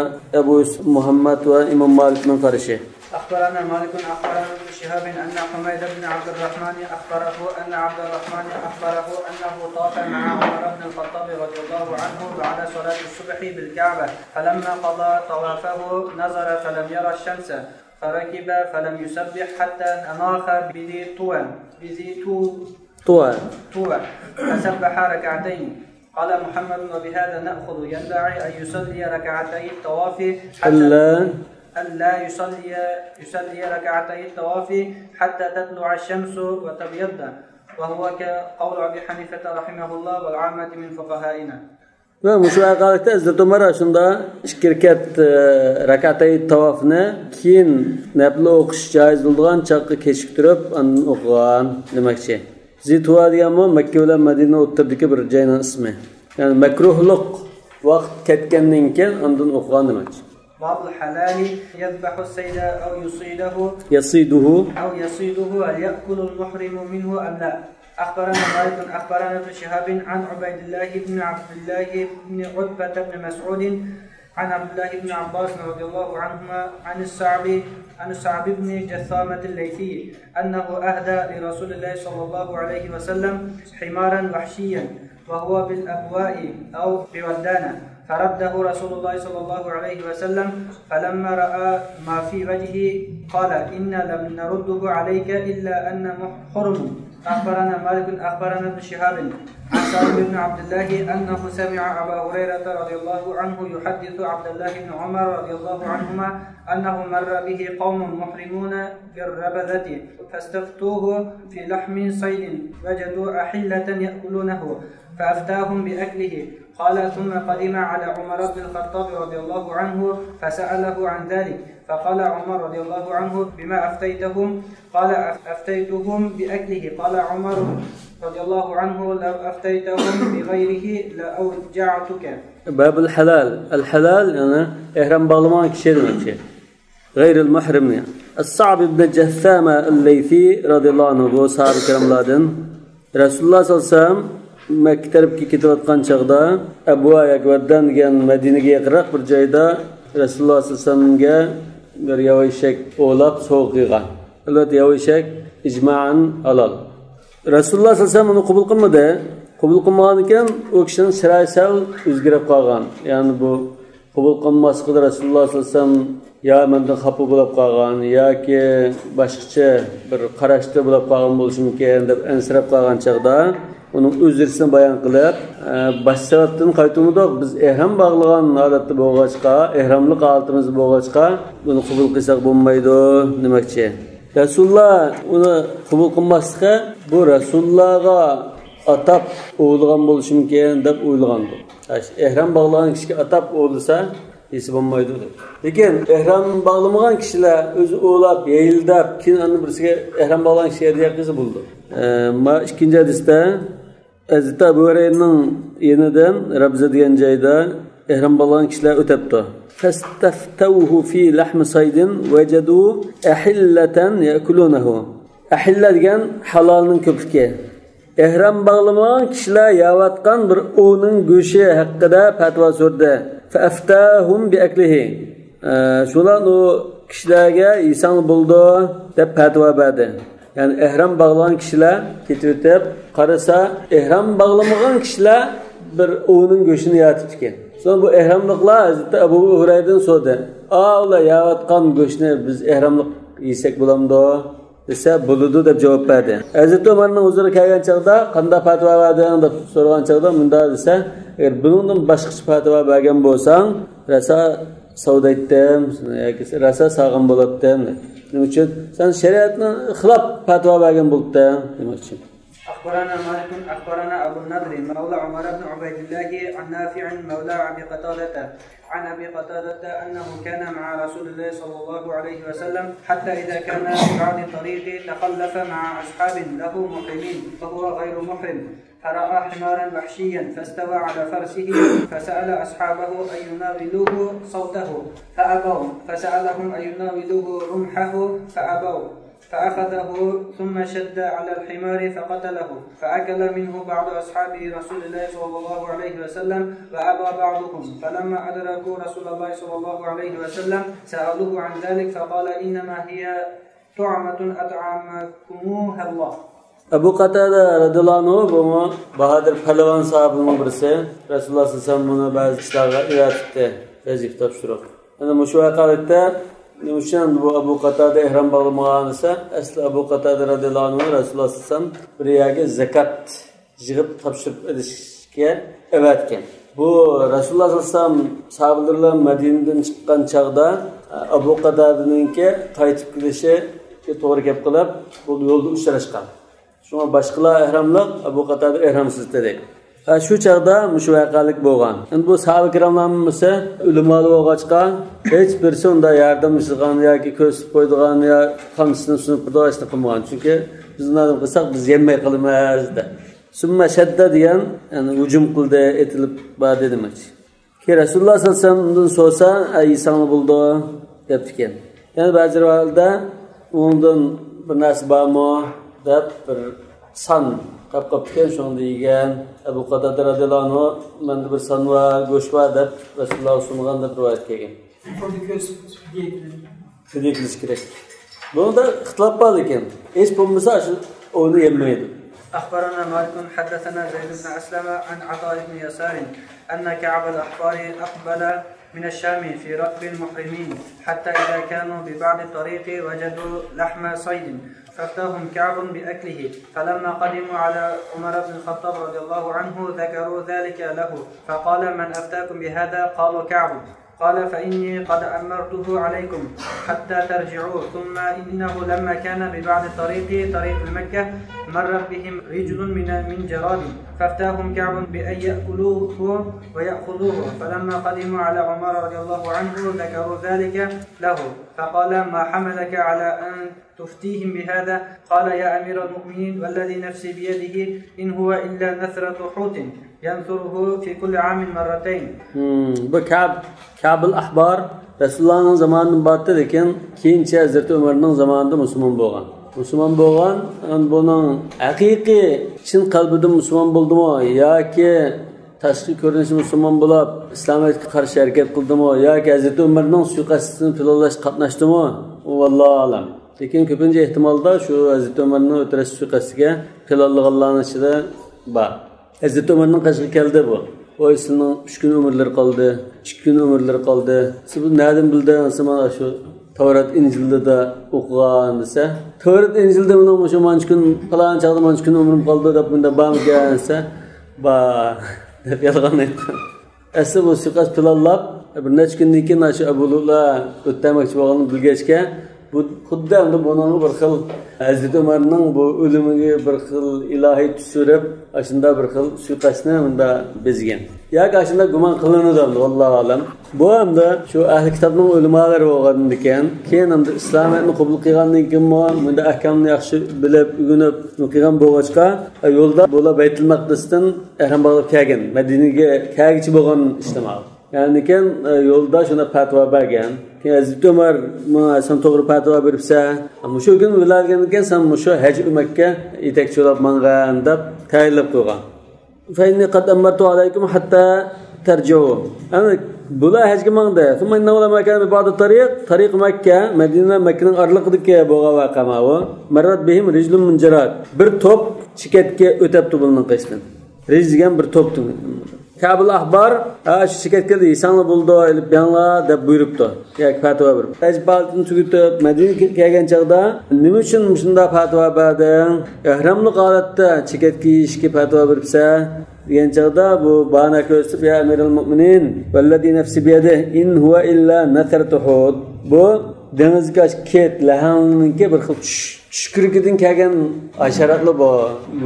Abu Muhammad va Imom Malikning qarashi. أخبرنا مالك أخبرنا ابن شهاب أن حميد بن عبد الرحمن أخبره أن عبد الرحمن أخبره أنه طاف مع عمر بن الخطاب رضي الله عنه بعد صلاة الصبح بالكعبة فلما قضى طوافه نظر فلم يرى الشمس فركب فلم يسبح حتى أناخ بذي طوى فسبح ركعتين. قال محمد وبهذا نأخذ ينبغي أن يصلي ركعتي الطواف ألا يصلي ركعتي الطواف حتى تطلع الشمس وتبيض وهو كقول أبي حنيفة رحمه الله والعامة من فقهائنا. Ve müşahede qalıqda Hazrat Umar şunda ikki rakat rakatay tavafni keyin nafl o'qish joiz bo'lgan chaqqa kechiktirib o'qigan demakchi. Zituva deganmi Makka bilan Madina o'rtasidagi bir joyning ismi. Ya'ni makruhlik vaqt ketgandan keyin undan o'qigan demakchi. باب الحلال يذبح السيد أو يصيده هل يأكل المحرم منه أم لا؟ أخبرنا مالك أخبرنا ابن شهاب عن عبيد الله بن عبد الله بن عتبة بن مسعود عن عبد الله بن عباس رضي الله عنهما عن الصعب بن جثامة الليثي أنه أهدى لرسول الله صلى الله عليه وسلم حمارا وحشيا وهو بالأبواء أو بودانة فرده رسول الله صلى الله عليه وسلم فلما رأى ما في وجهه قال إن لم نرده عليك إلا أن محرم. أخبرنا مالك أخبرنا ابن شهاب عن سالم بن عبد الله أنه سمع أبا هريرة رضي الله عنه يحدث عبد الله بن عمر رضي الله عنهما أنه مر به قوم محرمون بالربذة فاستفتوه في لحم صيد وجدوا أحلة يأكلونه فأفتاهم بأكله. قال ثم قدم على عمر بن الخطاب رضي الله عنه فسأله عن ذلك فقال عمر رضي الله عنه بما أفتيتهم؟ قال أفتيتهم بأكله. قال عمر رضي الله عنه لو أفتيتهم بغيره لأوجعتك. باب الحلال يعني إحرام bağlaman kişi demek. غير المحرم يعني. الصعب بن جثامة الليثي رضي الله عنه bu sahabe kiramlardan Rasulullah sallallahu aleyhi ve sellem Makka tarafga ketayotgan chaqda Abu Yakvardan degan Madinaga yaqinroq bir joyda Rasululloh sollallohu alayhi vasallamga bir yavoshak o'lab sovg'a qilgan. Albatta yavoshak ijmoan halol. Rasululloh sollallohu alayhi vasallam uni qabul qilmadi. Qabul qilmagan ekan, u kishining chiroyi sal o'zgarib qolgan. Ya'ni bu qabul qilmasligida Rasululloh sollallohu alayhi vasallam ya mendan xafa bo'lib qolgan yoki boshqacha bir qarashda bo'lib qolgan bo'lishi mumkin deb ansirab qolgan chaqda onun özürsini bayan qilib, baş sababdan qaytımıdıq. Biz ehram bağlagan holatda bo'lg'achqa, ehramlik holatimiz bo'lg'achqa, buni qabul qilsak bo'lmaydi demakchi. Rasululloh uni qabul qilmaslikqa bu Rasulullohga atab o'ylagan bo'lishi mumkin deb o'ylagandi. Ehram bağlagan kishiga atab o'ylasa, hech bo'lmaydi. Lekin ehram bağlamagan kishilar o'zi o'ylab, yeyildab, keyin birisiga ehram bağlagan kishiga deyaqisi bo'ldi. Ma ikinci hadisda Hazreti Abu Hurayraning yenidan Rabza degan joyda ehram bo'lgan kishilar o'tibdi. Fastaftawhu fi lahmi saydin wajadu ahillatan yakulunahu. Ahilla degan halolning ko'pligi. Ehram bog'lamagan kishilar yeyotgan bir o'ning go'shi haqida fatvo so'rdi. Faftahum bi aklihi. Shular o kishilarga inson bo'ldi deb fatvo berdi. Yani ehram bağlayan kişiler ketib qarasa, ehram bağlamagan kişiler bir o'ğunun go'shtini yotib ekan. So'ng bu ehramliqlar Hazrat Abu Hurayradan so'radi. "Ular yotgan go'shtni biz ehramliq yesak bo'lamdi?" desa, "Bo'ladi" deb javob berdi. Hazrat Umarning huzuriga kelgan chaqda qanday fatvo berding deb so'ragan chaqda bunda desa, "Agar bundan boshqacha fatvo bergan bo'lsang, rasa savdo etdim yoki rasa sog'in bo'lardim." Nima uchun? Sen shariatni xilof fatvo bergan bo'lding demoqchi. أخبرنا مالك أخبرنا أبو النضر مولى عمر بن عبيد الله عن نافع مولى أبي قتادة عن أبي قتادة أنه كان مع رسول الله صلى الله عليه وسلم حتى إذا كان بعد الطريق تخلف مع أصحاب له محرمين فهو غير محرم فرأى حمارا وحشيا فاستوى على فرسه فسأل أصحابه أن يناولوه صوته فأبوا فسألهم أن يناولوه رمحه فأبوا فأخذه ثم شد على الحمار فقتله فأكل منه بعض أصحاب رسول الله صلى الله عليه وسلم وأبى بعضهم فلما أدركوا رسول الله صلى الله عليه وسلم سألوه عن ذلك فقال إنما هي طعمة أطعمكموها الله. Abu Qatada radhiyallahu anhu bu Bahadır Palavan sahabının birisi. Resulullah sallallahu aleyhi ve sellem bunu bazı işlerle iratette vazif topşırıyor. Yani şu vakalıkta Nuşan bu Abu Qatada ihram bağlamagan ise asli Abu Qatada radhiyallahu anhu Resulullah sallallahu aleyhi ve sellem bir yerga zakat yig'ib topshirib edishga evatgan. Bu Resulullah sallallahu aleyhi ve sellem sahabalar Madinadan chiqqan chaqda Abu Qatadaninki qaytib kelishiga to'g'ri kelib qolib, bu yo'lda uchrashgan. Shunga boshqalar ihramliq, Abu Qatada ihramsiz dedi. Shu chaqda mush voqelik bo'lgan. Endi bu sahaba kiromlarning esa ulamoli bo'lg'achqa hech birisi unda yordamlashgan yoki ko'rsatib qo'ydigan yo qamsini sunib qo'yishni qilmagan. Chunki biz nima qilsak biz yemmay qilamiz de. Summa shadda degan, ya'ni hujum qildi, etilib badi demoqchi. Ki Rasululloh sollallohu alayhi vasallamdan so'sa, "Aysani bo'ldi" deb ekan. Ya'ni ba'zi rivoyatlarda undan bir narsa bormi deb bir san qapqapgan shunda yegan Abu Qatada radhiyallohu anhu menda bir son va go'sht bor deb Rasululloh sungan deb rivoyat kelgan. Shunday qilish kerak. Bunda ixtilof bor ekan. Hech bo'lmasa shu o'yni yemaydi. أخبرنا مالك حدثنا زيد بن أسلم عن عطاء بن يسار أن كعب الأحبار أقبل من الشام في ركب المحرمين حتى إذا كانوا ببعض الطريق وجدوا لحم صيد فافتاهم كعب بأكله فلما قدموا على عمر بن الخطاب رضي الله عنه ذكروا ذلك له فقال من أفتاكم بهذا؟ قالوا كعب. قال فإني قد أمرته عليكم حتى ترجعوا ثم إنه لما كان ببعض الطريق طريق مكة مرت بهم رجل من جراد فافتاهم كعب بأن يأكلوه ويأخذوه فلما قدموا على عمر رضي الله عنه ذكروا ذلك له فقال ما حملك على أن تفتيهم بهذا؟ قال يا أمير المؤمنين والذي نفسي بيده إن هو إلا نثرة حوت ينثره في كل عام مرتين. Bu Ka'b al-Ahbar Resulullah'ın zamanında battı lekin keyincha Hazreti Ömer'nin zamanında Müslüman bo'lgan. Müslüman bo'lgan, bunun haqiqiy chin qalbida Müslüman bo'ldimi yoki tashqi ko'rinishi Müslüman bo'lib islomiyatga qarshi harakat qildimi yoki Hazreti Ömer'ning suiqasdini planlash qatnashdimi? Vallohu alam. Lekin ko'pincha ehtimolda shu Hazreti Ömer'ning o'tirish suiqasdiga planlaganlarning ichida bor. Hazreti Ömer'nin qashga keldi bu. O isminin 3 gün ömürleri kaldı, 2 gün ömürleri kaldı. Siz bu nereden bildiniz? Mana şu Tevrat İncil'de de okugan dese. Tevrat İncil'de bunun şu manç gün falan çağda manç gün ömrüm kaldı da bunda bam gelse ba deb yalgan aytdi. Asli bu suiqasd planlab bir necha kundan keyin shu Abulullah o'tmoqchi bo'lganini bilgachga bu xuddi endi bunun bir xil Hazreti Ömer'ning bu o'limiga bir xil ilohiy tushirib, ashunda bir xil suiqasdni bunda bezgan. Yoki ashunda gumon qilinadi, vallohu alam. Bu hamda shu ahli kitobning ulamolari bo'lgandan keyin, keyin endi islomiyatni qabul qilgandan keyin bunda ahkomni yaxshi bilib, o'rganib o'qigan bo'lg'achqa, yo'lda bo'la Baytul Maqdisdan ihrom bog'lab kelgan, Madinaga kelgichi bo'lgan ishlamoq. Yani keyin yo'lda shuna fatvo bergan. Hazreti Ömer sen to'g'ri fatvo beribsa, shu kun o'ylagan ekan sen shu haj Makka yetakchi bo'lib mangan deb tayinlab qo'ygan. Fa inni qad amartu alaykum hatta tarji'u. Ana bular hajga mangdi. Thumma inna wala makan bi ba'd tariq Makka, Madina Makkaning orliqidagi bo'lgan voqea bu. Marrat bihim rijlun min jarad. Bir top chikatga o'tabdi bundan qishdan. Rijgan bir top Kabul ahbar şu cheketga insanlar buldu elib yanla deb buyuribdi. Yoki fatvo berib. Tajbalni tugitib Madinaga kelgan chaqda nima uchun shunda fatvo berding? Ihramli holatda cheket kiyishga fatvo beribsa degan chaqda bu bana ko'rsatib ya amirul mu'minin vallazi nafsi biyadihi in huwa illa nathartu hud. Bu dengizga ket lahanninki bir xil tushkurigidan kelgan asharatli bu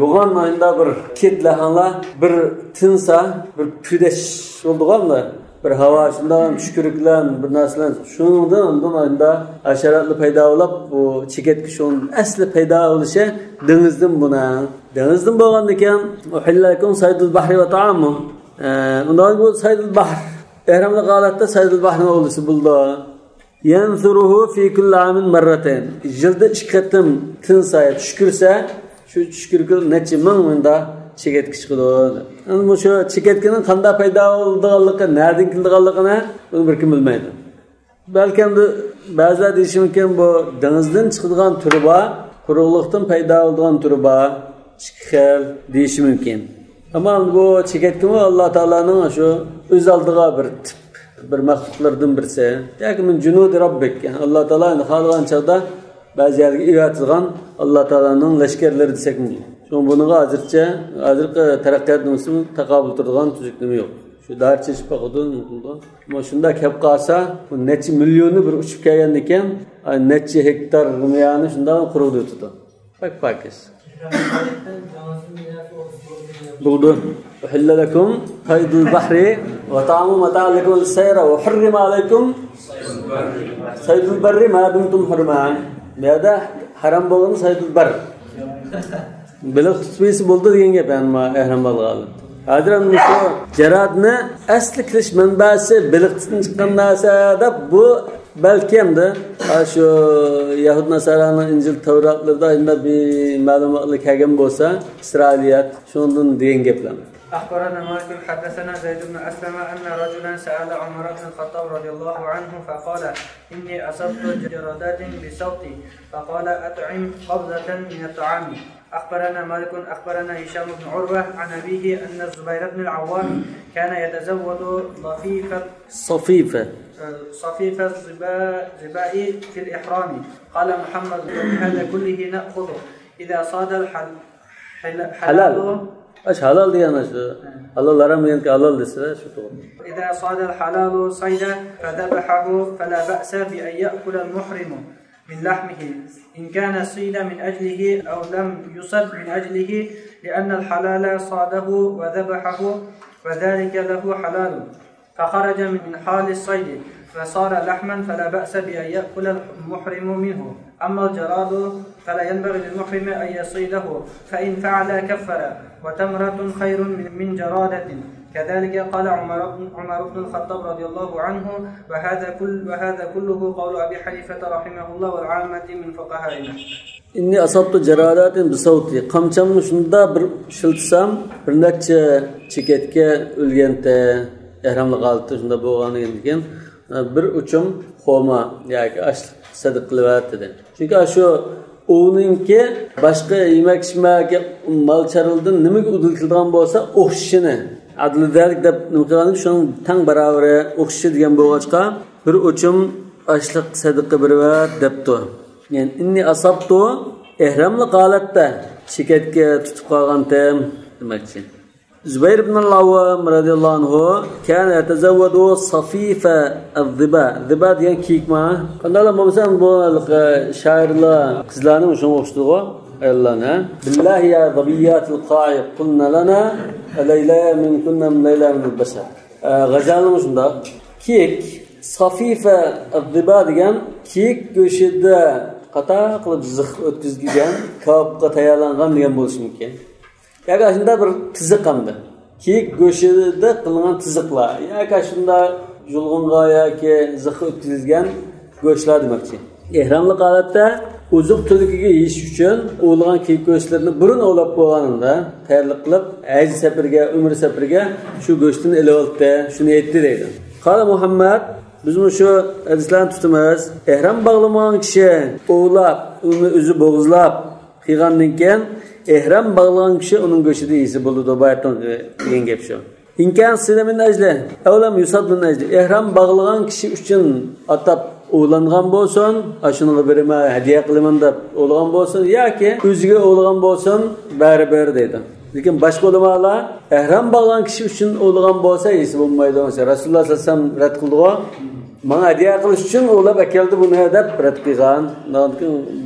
yo'g'on mayda bir ket lahanlar bir tinsa bir pudash bo'ldiganlar bir havo shundan tushkuriklar bir narsalar shundan undan mayda asharatli paydo bo'lib bu cheketga shun asli paydo bo'lishi dengizdan buna dengizdan bo'lgandan keyin uhillakum saydul bahri va ta'amu undan bu saydul bahr ihramli holatda saydul bahrni o'lisi bo'ldi. Yanzuruhu fi kulli amin marratayn. Yilda 2 qatim tinsaya tushkursa, shu tushkurga necha ming munda cheketga chiqadi. Ana shu cheketkining qanday paydo bo'lganligini, nerdan kelganligini bir kim bilmaydi. Balki endi ba'zilar deyishi mumkin bu dengizdan chiqadigan turi bor, quruqlikdan paydo bo'lgan turi bor, chiqil deyishi mumkin. Ammo bu cheketkimi Alloh taolaning shu o'z oldiga bir tip bir mahluqlardan birisi. Yoki men junudi robbik. Alloh taolani xohlagan chaqda ba'zi yerga evatilgan Alloh taolaning lashkarlari desak bo'ladi. Shu buniga hozircha taraqqiyotning usuli taqobil turadigan tuzuknimi yo'q. Shu darcha ish baqadun. Ammo shunda kelib qolsa, bu necha millionni bir uchib kelgan ekan, necha hektar rumiyani shundan qurib o'tadi. Pakis. Bo'ldi. أحل لكم صيد البحر وطعام متاع لكم للسير وحرم عليكم صيد البر ما دمتم حرما. بهذا حرام bo'lgan صيد البر. Bilik xüsusi bo'ldi degan gap ama ihrom bo'lgan. Hozir ham shu jaradni asli kilish manbasi bilikdan chiqqan narsa deb bu balki hamda shu Yahud Nasaraning Injil Tavratlarda endi bir ma'lumotlar kelgan bo'lsa, Isroiliyat shundan degan gaplar. أخبرنا مالك حدثنا زيد بن أسلم أن رجلا سأل عمر بن الخطاب رضي الله عنه فقال إني أصبت جرادات بصوتي فقال أطعم قبضة من الطعام. أخبرنا مالك أخبرنا هشام بن عروة عن أبيه أن الزبير بن العوام كان يتزود صفيف الظباء في الإحرام. قال محمد هذا كله نأخذه إذا صاد حلال اش halal degani shu. Halal haram deganki halal desa shu to'g'ri. إذا صاد الحلال صيدا فذبحه فلا بأس بأن يأكل المحرم من لحمه إن كان صيد من أجله أو لم يصد من أجله لأن الحلال صاده وذبحه وذلك له حلال فخرج من حال الصيد فصار لحما فلا بأس بأن يأكل المحرم منه. أما الجراد فلا ينبغي للمحرم أن يصيده فإن فعل كفر وتمرة خير من جرادة. كذلك قال عمر بن الخطاب رضي الله عنه وهذا كله قول أبي حنيفة رحمه الله والعامة من فقهائنا. إني أصبت جرادات بصوتي قمچamni shunda bir shiltsam bir necha cheketga o'lganda ihramli holatda shunda bo'lganidan keyin bir uchum xoma yoki ashliq sadiq qilyapti. Chunki shu o'ninki boshqa yemak-ichmakka mol charildan nimaga udiltilgan bo'lsa o'xshishini adildalik deb nima qilganlik shuni tang baravri o'xishi degan bo'lg'achqa bir uchum ashliq sadiqa berib debdi. Yani inni asabtu ihramli holatda chekatga tutib qolgandim demakchi. Zubayr ibn al-Awwam radhiyallohu anhu kana yatazawwadu safifa az-ziba. Ziba degan kiyikma. Qanday bo'lsa bu shoirlar qizlarning shunga o'xshaydi. Ayollarni billahi ya zabiyatul qa'i qulna lana layla min kunna layla min al-bashar. G'azalning shunda kiyik safifa az-ziba degan kiyik go'shida qata qilib zix o'tkazilgan kabobga tayyorlangan degan bo'lishi mumkin. Yoki shunda bir tiziq hamda. Kiyik go'shida qilingan tiziqlar. Yoki shunda yulg'unga yoki zix o'tkazilgan go'shtlar demakchi. Ihramli holatda uzuq tuligiga yeyish uchun o'lgan kiyik go'shtlarini burun olib qo'yganida tayyorlik qilib, haj safariga, umr safariga shu go'shtni elib oldi, shuni aytdi deydi. Qala Muhammad biz shu hadislarni tutamiz. Ihrom bog'lamagan kishi o'lab, uni o'zi bo'g'izlab qilgandan keyin ihrom bog'lagan kishi uning go'shtida yeysi bo'ladi, bayton degan gap shu. İnkan silemin ecli, evlem yusad min ecli. Ehram bağlayan kişi için atab oğlangan bolsun, aşınılı birime hediye kılımın da oğlan bolsun, ya ki üzüge oğlan bolsun, bari deydi. Lekin başka ulamalar ehram bağlayan kişi için oğlan bolsa iyisi bulmaydı. Resulullah sallallahu aleyhi ve sellem red kıldı o. Bana hediye kılış için oğlap ekeldi bunu edip red kılgan.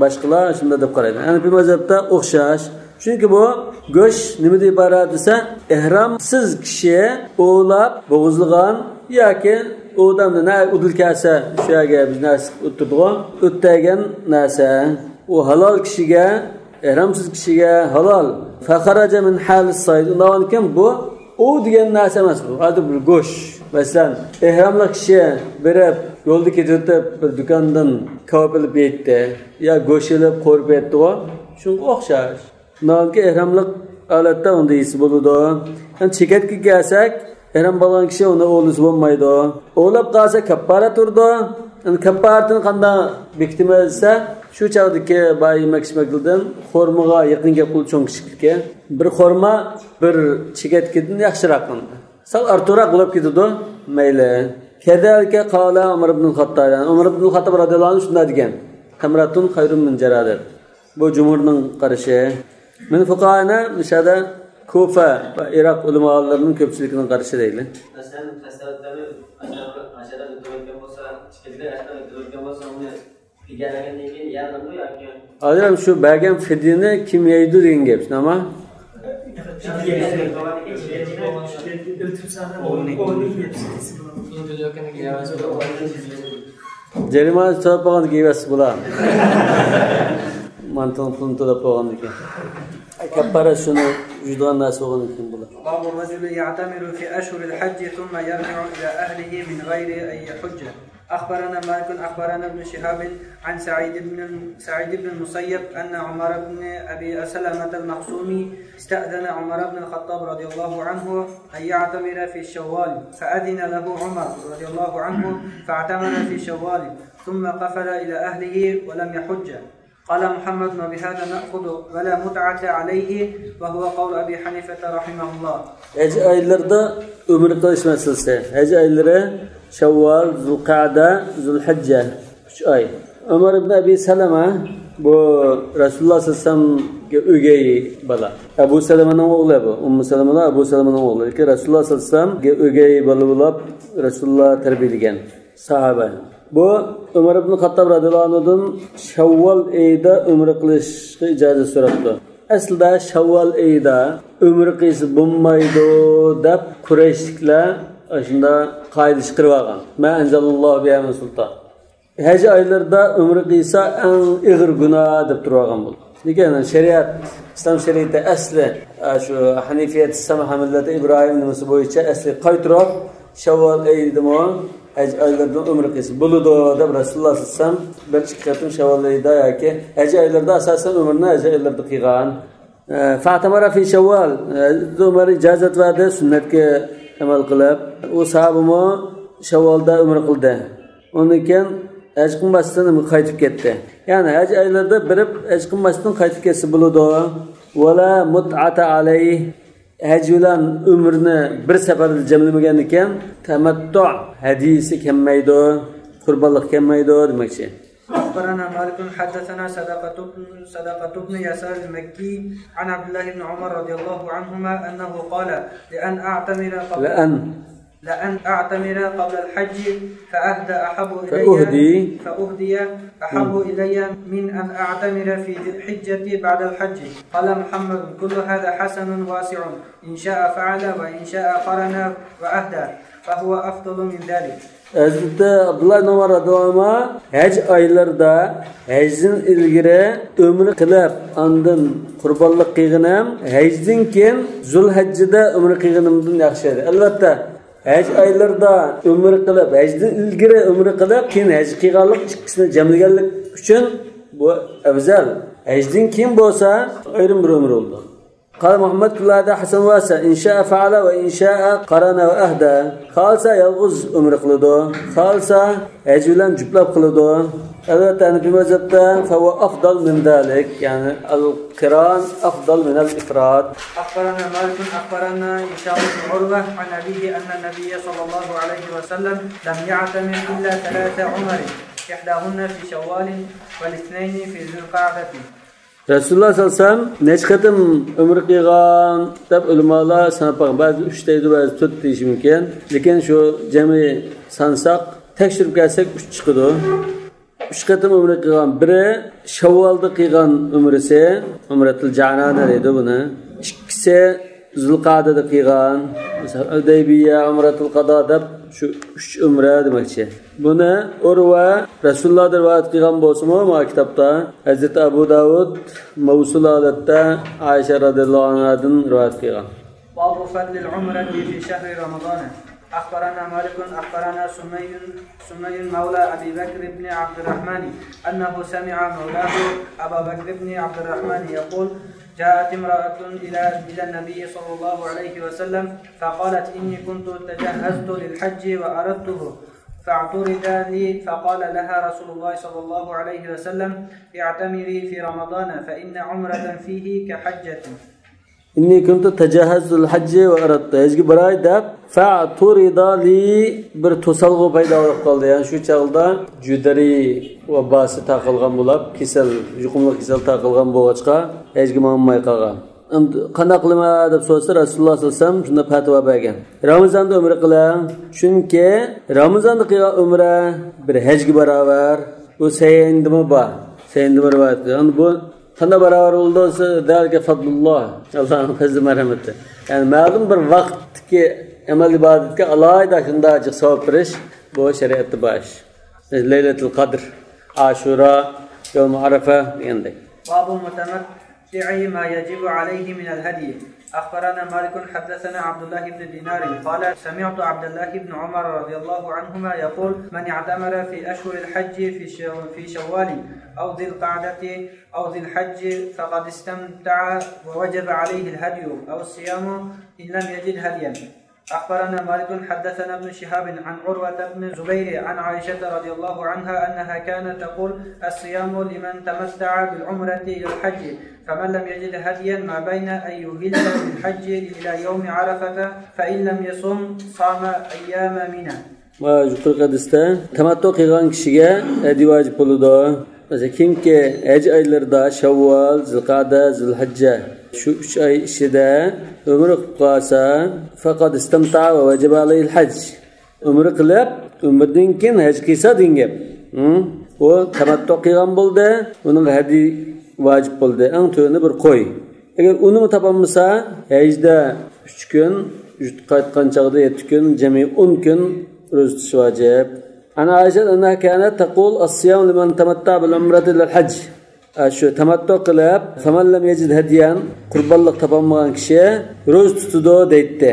Başkalar şimdi de qaraydı. Yani bir mezhepte okşaş. Çünkü bu göç nimede ibaret ise ehramsız kişiye oğlap boğuzluğan ya ki o adamda ne udul kase şu yerge biz nasıl oturduğu öttegen nase o halal kişiye ehramsız kişiye halal fakaraca min halis sayd ondan bu o diyen nase emas bu adı bir goş mesela ehramlı kişiye berip yolda ketip bir dükkandan kavap alıp yetti ya goş alıp korp etti o çünkü okşar nanki ehramlık aletde onda iyisi buludu yani çeketki gelsek ehram bağlayan kişi ona oğlusu olmaydı. Oğlap kalsa kappara turdu. Yani kapparatını kanda beklemezse şu çağdaki bayi mekişmekliğinden hormağa yakın kul çoğun kişilikke. Bir horma bir çeketkidin yakşırak kıldı. Sal arturak olup gidiyordu. Meyle. Kedalike kala Umar ibn Khattab. Umar ibn Khattab radıyallahu anh şunda digen. Tamratun hayrun min ceradir. Bu cumhurun karışı. Min fukahına müşahede Kufa ve Irak ulemalarının köpçülükünün karşı değil. Mesela hastalıkları aşağıda götürürken olsa, çıkıcıda aşağıda götürürken olsa onu figyelegen değil, yanında ya ki. Ayrıca şu belgen fidini kim yaydı deyin gibi ama. Cerimaz topağın giyesi bula. Mantığın pulunu topağın dike. كبر شنو جدوان الناس وغن كمبلا. باب الرجل يعتمر في أشهر الحج ثم يرجع إلى أهله من غير أي حجة. أخبرنا مالك أخبرنا ابن شهاب عن سعيد بن المسيب أن عمر بن أبي سلمة المخزومي استأذن عمر بن الخطاب رضي الله عنه أن يعتمر في شوال فأذن له عمر رضي الله عنه فاعتمر في شوال ثم قفل إلى أهله ولم يحج. قال محمد وبهذا نأخذ ولا متعة عليه وهو قول أبي حنيفة رحمه الله. Hece aylarda ömür kılış meselesi. Hece ayları Şevval, Zulka'da, Zulhicce 3 ay. Ömer ibn Abi Seleme bu Resulullah sallallahu aleyhi ve sellem ögeyi bala. Ebu Seleme'nin oğlu bu. Ummu Seleme'nin Ebu Seleme'nin oğlu. Ki Resulullah sallallahu aleyhi ve sellem ögeyi balı bulup Resulullah terbiyeligen sahabe. Bu Ömer ibn Khattab radıyallahu anh'dan Şevval ayında ömür kılışga icazet so'rabdi. Aslida Şevval ayında ömür qilsa bo'lmaydi deb Qurayshliklar shunda qoida chiqarib olgan. Ma anzalallohu biha min sultan. Haj oylarida ömür qilsa eng og'ir gunoh deb turgan bo'ldi. Lekin shariat, islom shariati asli shu Hanifiyat samaha millati Ibrohim nimasi bo'yicha asli qaytirib Şevval ayida haj oylarida umr qilsa bo'ladi deb Rasululloh sallallohu alayhi vasallam bir chiqatım Şevval oyida yoki haj oylarida asosan umrni haj oylarida qilgan. Fatimara fi Şevval umr ijozat verdi sunnatga amal qilib, u sahabimo Şevvalda umr qildi. Undan keyin haj qilmasdan qaytib ketdi. Ya'ni haj oylarida birib haj qilmasdan qaytib ketsa bo'ladi. Wala mut'ata alayhi haj bilan umrni bir safarda jamlamagan ekan, tamattu hadisi kelmaydi, qurbonlik kelmaydi demoqchi. أخبرنا مالك حدثنا صدقة بن يسار المكي عن عبد الله بن عمر رضي الله عنهما أنه قال لأن أعتمر قبل الحج فأهدى أحب إلي من أن أعتمر في ذي الحجة بعد الحج. قال محمد كل هذا حسن واسع إن شاء فعل وإن شاء قرن وأهدى فهو أفضل من ذلك. Hazreti Abdullah ibn Umar radıyallahu anh hac aylarida hajdan ilgari umr qilib, ondan qurbonlik qilganim, hajdan keyin Zulhijjada umr qilganimdan yaxshi edi. Albatta haj aylarida umr qilib, hajdan ilgari umr qilib, keyin haj qilganlik ikkisini jamlaganlik uchun bu afzal. Hajdan keyin bo'lsa ayrim bir umr bo'ldi. قال محمد كل هذا حسن واسع إن شاء فعل وإن شاء قرن وأهدى خالصا يلغز أمر قلدو خالصا أجولا جبلاب قلدو البته في مذهبنا فهو أفضل من ذلك يعني القران أفضل من الإفراد. أخبرنا مالك أخبرنا هشام بن عروة عن أبيه أن النبي صلى الله عليه وسلم لم يعتمر إلا 3 عمر إحداهن في شوال والاثنين في ذي القعدة. Rasulullah sallallahu aleyhi ve sellem neç katım ömür qilgan deb ulamalar sanab ba'zi 3 deydi ba'zi 4 deyishi mumkin. Lekin shu jami sansaq tekshirib kelsak 3 chiqadi. 3 qatim umra qilgan, biri Shavvolda qilgan umrisi, umratul janana deydi buni. Ikkisi Zulqa'dada qilgan, Hudaybiya, umratul qado deb shu 3 umra demakchi. Buni Urva Rasululloh rivoyat qilgan bo'lsa-mu, ma kitobda Hazrat Abu Davud Mavsul holatda Aisha radhiyallohu anhadan rivoyat qilgan. Babu fadlil umrati fi shahri Ramazon. أخبرنا مالك أخبرنا سمي مولى أبي بكر بن عبد الرحمن أنه سمع مولاه أبا بكر بن عبد الرحمن يقول جاءت امرأة إلى النبي صلى الله عليه وسلم فقالت إني كنت تجهزت للحج وأردته فاعترض لي فقال لها رسول الله صلى الله عليه وسلم اعتمري في رمضان فإن عمرة فيه كحجة. إني كنت تجهزت للحج وأردت هجي براي داب فاعترض لي bir to'salg'u paydo bo'lib qoldi. Ya'ni shu chaqda judari vabasi taqilgan bo'lib, kasal, yuqumli kasal taqilgan bo'lg'achqa hech kim olmay qolgan. Endi qanday qilma deb so'rasa Rasululloh sollallohu alayhi vasallam shunda fatvo bergan. Ramazonda umra qiling, chunki Ramazonda qilgan umra bir hajga barobar, u sayindimi bor. Sayindimi rivoyat. Endi bu qanday barobar bo'lsa, dalga fadlulloh, Allohning fazli marhamati. Ya'ni ma'lum bir vaqtki amal ibodatga alayda shunday savob berish bu shariatda bosh. Laylatul Qadr, Ashura, Yawm Arafa degandek. Babu mutamatti'i ma yajibu alayhi min al-hadi. أخبرنا مالك حدثنا عبد الله بن دينار قال سمعت عبد الله بن عمر رضي الله عنهما يقول من اعتمر في أشهر الحج في شوال أو ذي القعدة أو ذي الحج فقد استمتع ووجب عليه الهدي أو الصيام إن لم يجد هديا. أخبرنا مالك حدثنا ابن شهاب عن عروة بن الزبير عن عائشة رضي الله عنها أنها كانت تقول الصيام لمن تمتع بالعمرة إلى الحج فمن لم يجد هديا ما بين أن يهل بالحج إلى يوم عرفة فإن لم يصم صام أيام منى. Yuqorqi hadisda tamattu qilgan kishiga hadi vojib bo'ladi. Mesela kimki haj oylarida Shavvol, Zulqa'da, Zulhajja shu 3 oy ichida umra qilib qolsa, faqat istamta va vajib alayhi al-hajj. Umra qilib, umrdan keyin haj qilsa dengap. O tamattu qilgan bo'ldi, uning hadi vojib bo'ldi. Eng to'yini bir qo'y. Agar uni topolmasa, hajda 3 kun, qaytgan chaqda 7 kun, jami 10 kun ro'za tutish vojib. Ana Aisha anha kanat taqul as-siyam liman tamatta bil umrati lil hajj. Shu tamattu qilib, faman lam yajid hadiyan, qurbonlik topolmagan kishi ro'za tutadi deydi.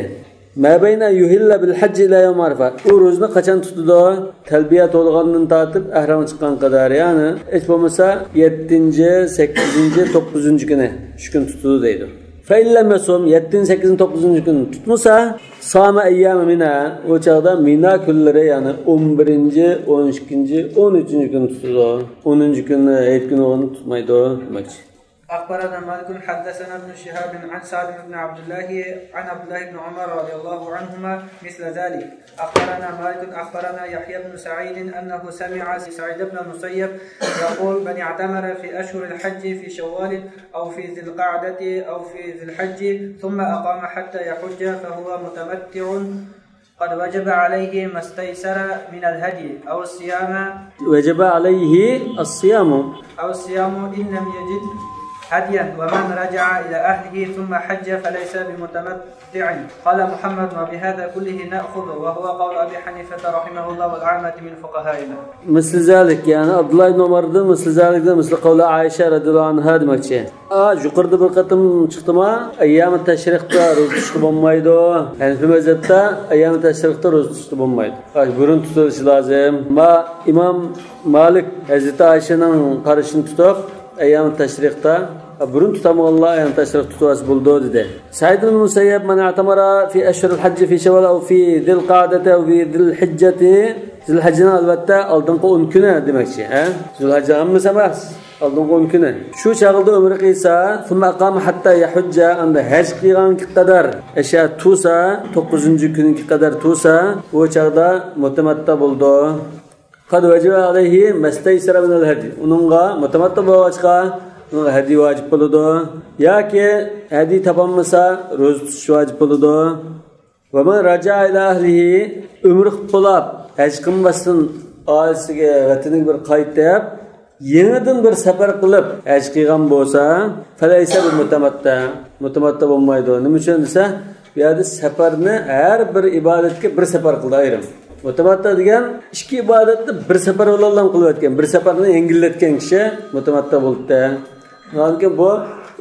Ma bayna yuhilla bil hajj ila yawm arafa. U ro'zni qachon tutadi? Talbiya to'lgandan tortib ihrom chiqqan qadar, ya'ni hech bo'lmasa 7-chi, 8-chi, 9-chi kuni, 3 kun tutadi deydi. Fa illa masum 7, 8, 9 kun tutmasa sama ayyam mina o çağda mina kunlari yani 11, 12, 13 kun tutadi. 10 kunni 7 kun onu tutmaydi demakchi. أخبرنا مالك حدثنا ابن شهاب عن سعد بن عبد الله عن عبد الله بن عمر رضي الله عنهما مثل ذلك. أخبرنا مالك أخبرنا يحيى بن سعيد أنه سمع سعيد بن المسيب يقول من اعتمر في أشهر الحج في شوال أو في ذي القعدة أو في ذي الحج ثم أقام حتى يحج فهو متمتع قد وجب عليه ما استيسر من الهدي أو الصيام. وجب عليه الصيام إن لم يجد هديا ومن رجع إلى أهله ثم حج فليس بمتمتع. قال محمد وبهذا كله نأخذ وهو قول أبي حنيفة رحمه الله والعامة من فقهائنا. مثل ذلك يعني عبد الله بن عمر مثل ذلك مثل قول عائشة رضي الله عنها demakchi. Yuqorida bir qatim chiqdimi? Ayyam tashriqda ro'za tutib bo'lmaydi. Hanifi mazhabda ayyam tashriqda ro'za tutib bo'lmaydi. Burun tutish lozim. Imom Malik Hazrat Aishaning qarashini tutib ayyam tashriqda burun tutamollar yani tashrif tutuvas buldu dedi. Said ibn Musayyab man i'tamara fi ashhur al-hajj fi shawwal aw fi dhil-qa'dati aw fi dhil-hijjati Zilhajjani albatta oldingi 10 kuni demakchi, ha? Zilhajja hammasi emas, oldingi 10 kuni. Shu chaqilda umr qilsa, thumma aqama hatta yahujja anda haj qilganga qadar, asha tusa 9-kunga qadar tusa, u chaqda mutamatta bo'ldi. Qad vajiba alayhi mastaysara min al-hajj. Uningga mutamatta bo'lgachqa, unga hadi vojib bo'ladi. Yoki hadi topolmasa, ro'za tutish vojib bo'ladi. Va man raja'a ila ahlihi umr qilib haj qilmasdan oilasiga vataniga bir qaytib yenidan bir safar qilib haj qilgan bo'lsa falaysa bil mutamatta bo'lmaydi. Nima uchun desa bu yerda safarni har bir ibodatga bir safar qildi ayrim. Mutamatta degan ikki ibodatni bir safar bilan qilib o'tgan, bir safarni yengillatgan kishi mutamatta bo'ldi. Chunki bu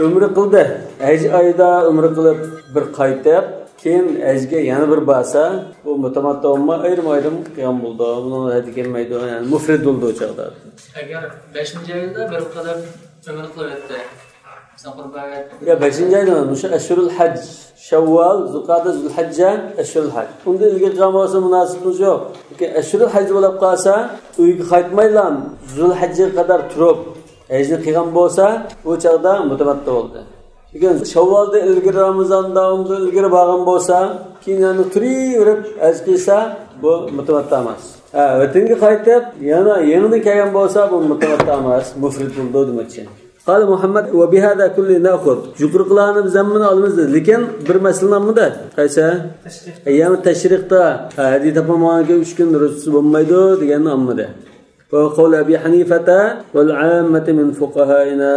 umr qildi. Haj oyida umr qilib bir qaytib keyin hajga yana bir basa bu mutamatta bo'lmay ayrim qilgan bo'ldi. Buni hadi kelmaydi, ya'ni mufrid bo'ldi o chaqda. Agar 5-oyda bir qadar umr qilib o'tdi. Sen qurbaga. Ya 5-oyda o'sha ashurul hajj, Shawwal, Zulqa'da, Zulhajja, ashurul hajj. Unda ilgari qilgan bo'lsa munosibimiz yo'q. Lekin ashurul hajj bo'lib qolsa, uyga qaytmaylan, Zulhajjaga qadar turib hajni qilgan bo'lsa, o chaqda mutamatta bo'ldi. Lekin Shawvalda ilgari Ramazonda undan ilgari borgan bo'lsa, keyin yana turaverib haj qilsa, bu mutamatta emas. Vatanga qaytib, yana yenidan kelgan bo'lsa, bu mutamatta emas, mufrid bo'ldi demoqchi. Qala Muhammad va bihada kulli na'khud. Juqurqlarni biz hamma olamiz dedi. Lekin bir masalanmida qaysi? Ayyam tashriqda hadi topolmagan 3 kun ro'zasiz bo'lmaydi deganni ammada. Wa qawl Abi Hanifata wal 'ammati min fuqahaina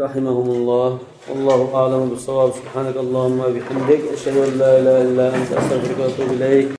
rahimahumullah. Allahu a'lamu bis-shawab. Subhanakallahumma wa bihamdik ashhadu an la ilaha illa anta astaghfiruka wa atubu ilayk.